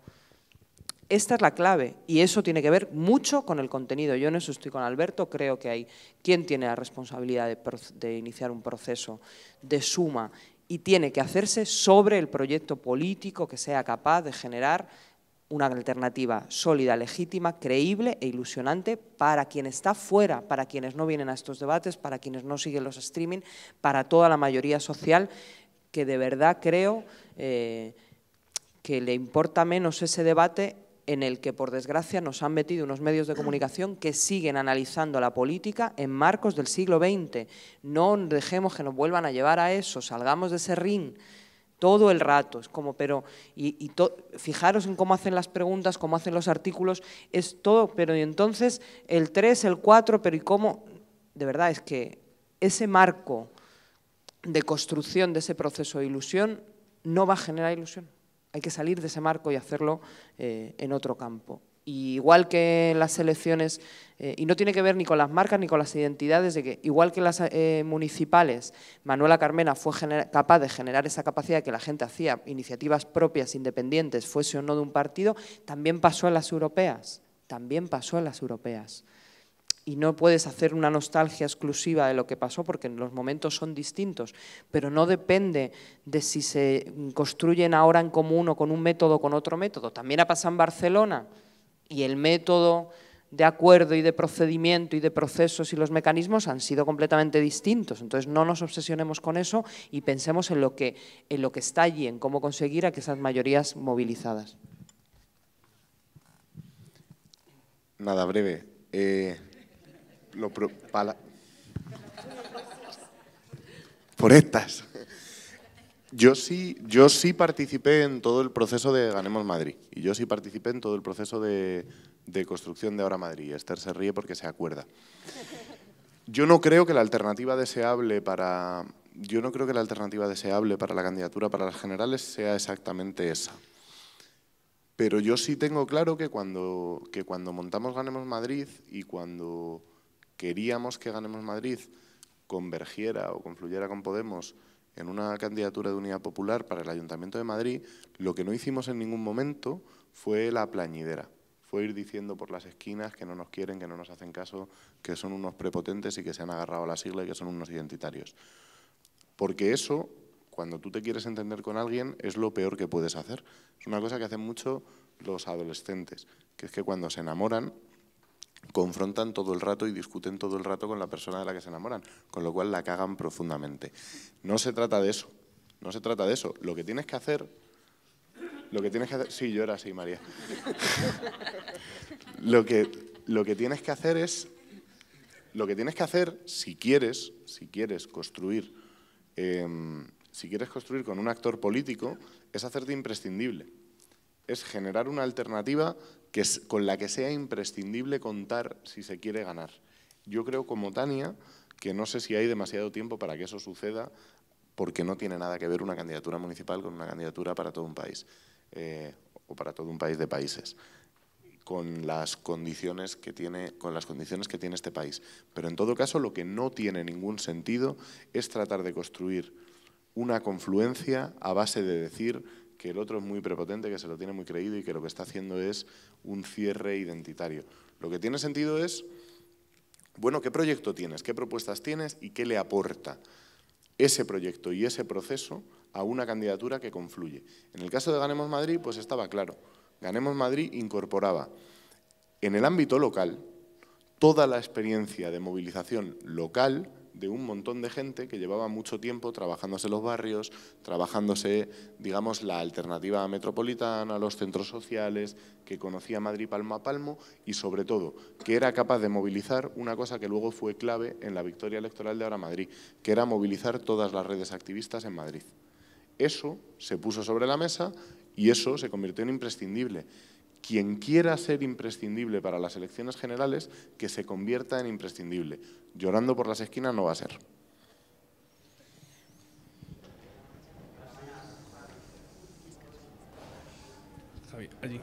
Esta es la clave y eso tiene que ver mucho con el contenido. Yo en eso estoy con Alberto, creo que hay quien tiene la responsabilidad de iniciar un proceso de suma y tiene que hacerse sobre el proyecto político que sea capaz de generar una alternativa sólida, legítima, creíble e ilusionante para quien está fuera, para quienes no vienen a estos debates, para quienes no siguen los streaming, para toda la mayoría social que de verdad creo que le importa menos ese debate en el que, por desgracia, nos han metido unos medios de comunicación que siguen analizando la política en marcos del siglo XX. No dejemos que nos vuelvan a llevar a eso, salgamos de ese ring todo el rato, es como, pero, fijaros en cómo hacen las preguntas, cómo hacen los artículos, es todo, pero y entonces el 3, el 4, pero ¿y cómo? De verdad, es que ese marco de construcción de ese proceso de ilusión no va a generar ilusión. Hay que salir de ese marco y hacerlo en otro campo. Y igual que las elecciones, y no tiene que ver ni con las marcas ni con las identidades, de que igual que las municipales, Manuela Carmena fue capaz de generar esa capacidad de que la gente hacía iniciativas propias, independientes, fuese o no de un partido, también pasó en las europeas, Y no puedes hacer una nostalgia exclusiva de lo que pasó porque los momentos son distintos, pero no depende de si se construyen ahora en común o con un método o con otro método. También ha pasado en Barcelona. Y el método de acuerdo y de procedimiento y de procesos y los mecanismos han sido completamente distintos. Entonces no nos obsesionemos con eso y pensemos en lo que está allí, en cómo conseguir a que esas mayorías movilizadas. Nada, breve. Por estas. Yo sí participé en todo el proceso de Ganemos Madrid y yo sí participé en todo el proceso de construcción de Ahora Madrid. Esther se ríe porque se acuerda. Yo no creo que la alternativa deseable para la candidatura para las generales sea exactamente esa. Pero yo sí tengo claro que cuando montamos Ganemos Madrid y cuando queríamos que Ganemos Madrid convergiera o confluyera con Podemos en una candidatura de Unidad Popular para el Ayuntamiento de Madrid, lo que no hicimos en ningún momento fue la plañidera. Fue ir diciendo por las esquinas que no nos quieren, que no nos hacen caso, que son unos prepotentes y que se han agarrado a la sigla y que son unos identitarios. Porque eso, cuando tú te quieres entender con alguien, es lo peor que puedes hacer. Es una cosa que hacen mucho los adolescentes, que es que cuando se enamoran, confrontan todo el rato y discuten todo el rato con la persona de la que se enamoran, con lo cual la cagan profundamente. No se trata de eso, no se trata de eso. Lo que tienes que hacer, sí, yo era así, María. Lo que tienes que hacer es, si quieres construir con un actor político, es hacerte imprescindible. Es generar una alternativa con la que sea imprescindible contar si se quiere ganar. Yo creo, como Tania, que no sé si hay demasiado tiempo para que eso suceda, porque no tiene nada que ver una candidatura municipal con una candidatura para todo un país, o para todo un país de países, con las condiciones que tiene este país. Pero en todo caso, lo que no tiene ningún sentido es tratar de construir una confluencia a base de decir que el otro es muy prepotente, que se lo tiene muy creído y que lo que está haciendo es un cierre identitario. Lo que tiene sentido es, bueno, ¿qué proyecto tienes? ¿Qué propuestas tienes? ¿Y qué le aporta ese proyecto y ese proceso a una candidatura que confluye? En el caso de Ganemos Madrid, pues estaba claro. Ganemos Madrid incorporaba en el ámbito local toda la experiencia de movilización local de un montón de gente que llevaba mucho tiempo trabajándose los barrios, trabajándose, digamos, la alternativa metropolitana, los centros sociales, que conocía Madrid palmo a palmo y, sobre todo, que era capaz de movilizar una cosa que luego fue clave en la victoria electoral de Ahora Madrid, que era movilizar todas las redes activistas en Madrid. Eso se puso sobre la mesa y eso se convirtió en imprescindible. Quien quiera ser imprescindible para las elecciones generales, que se convierta en imprescindible. Llorando por las esquinas no va a ser. Javi, allí.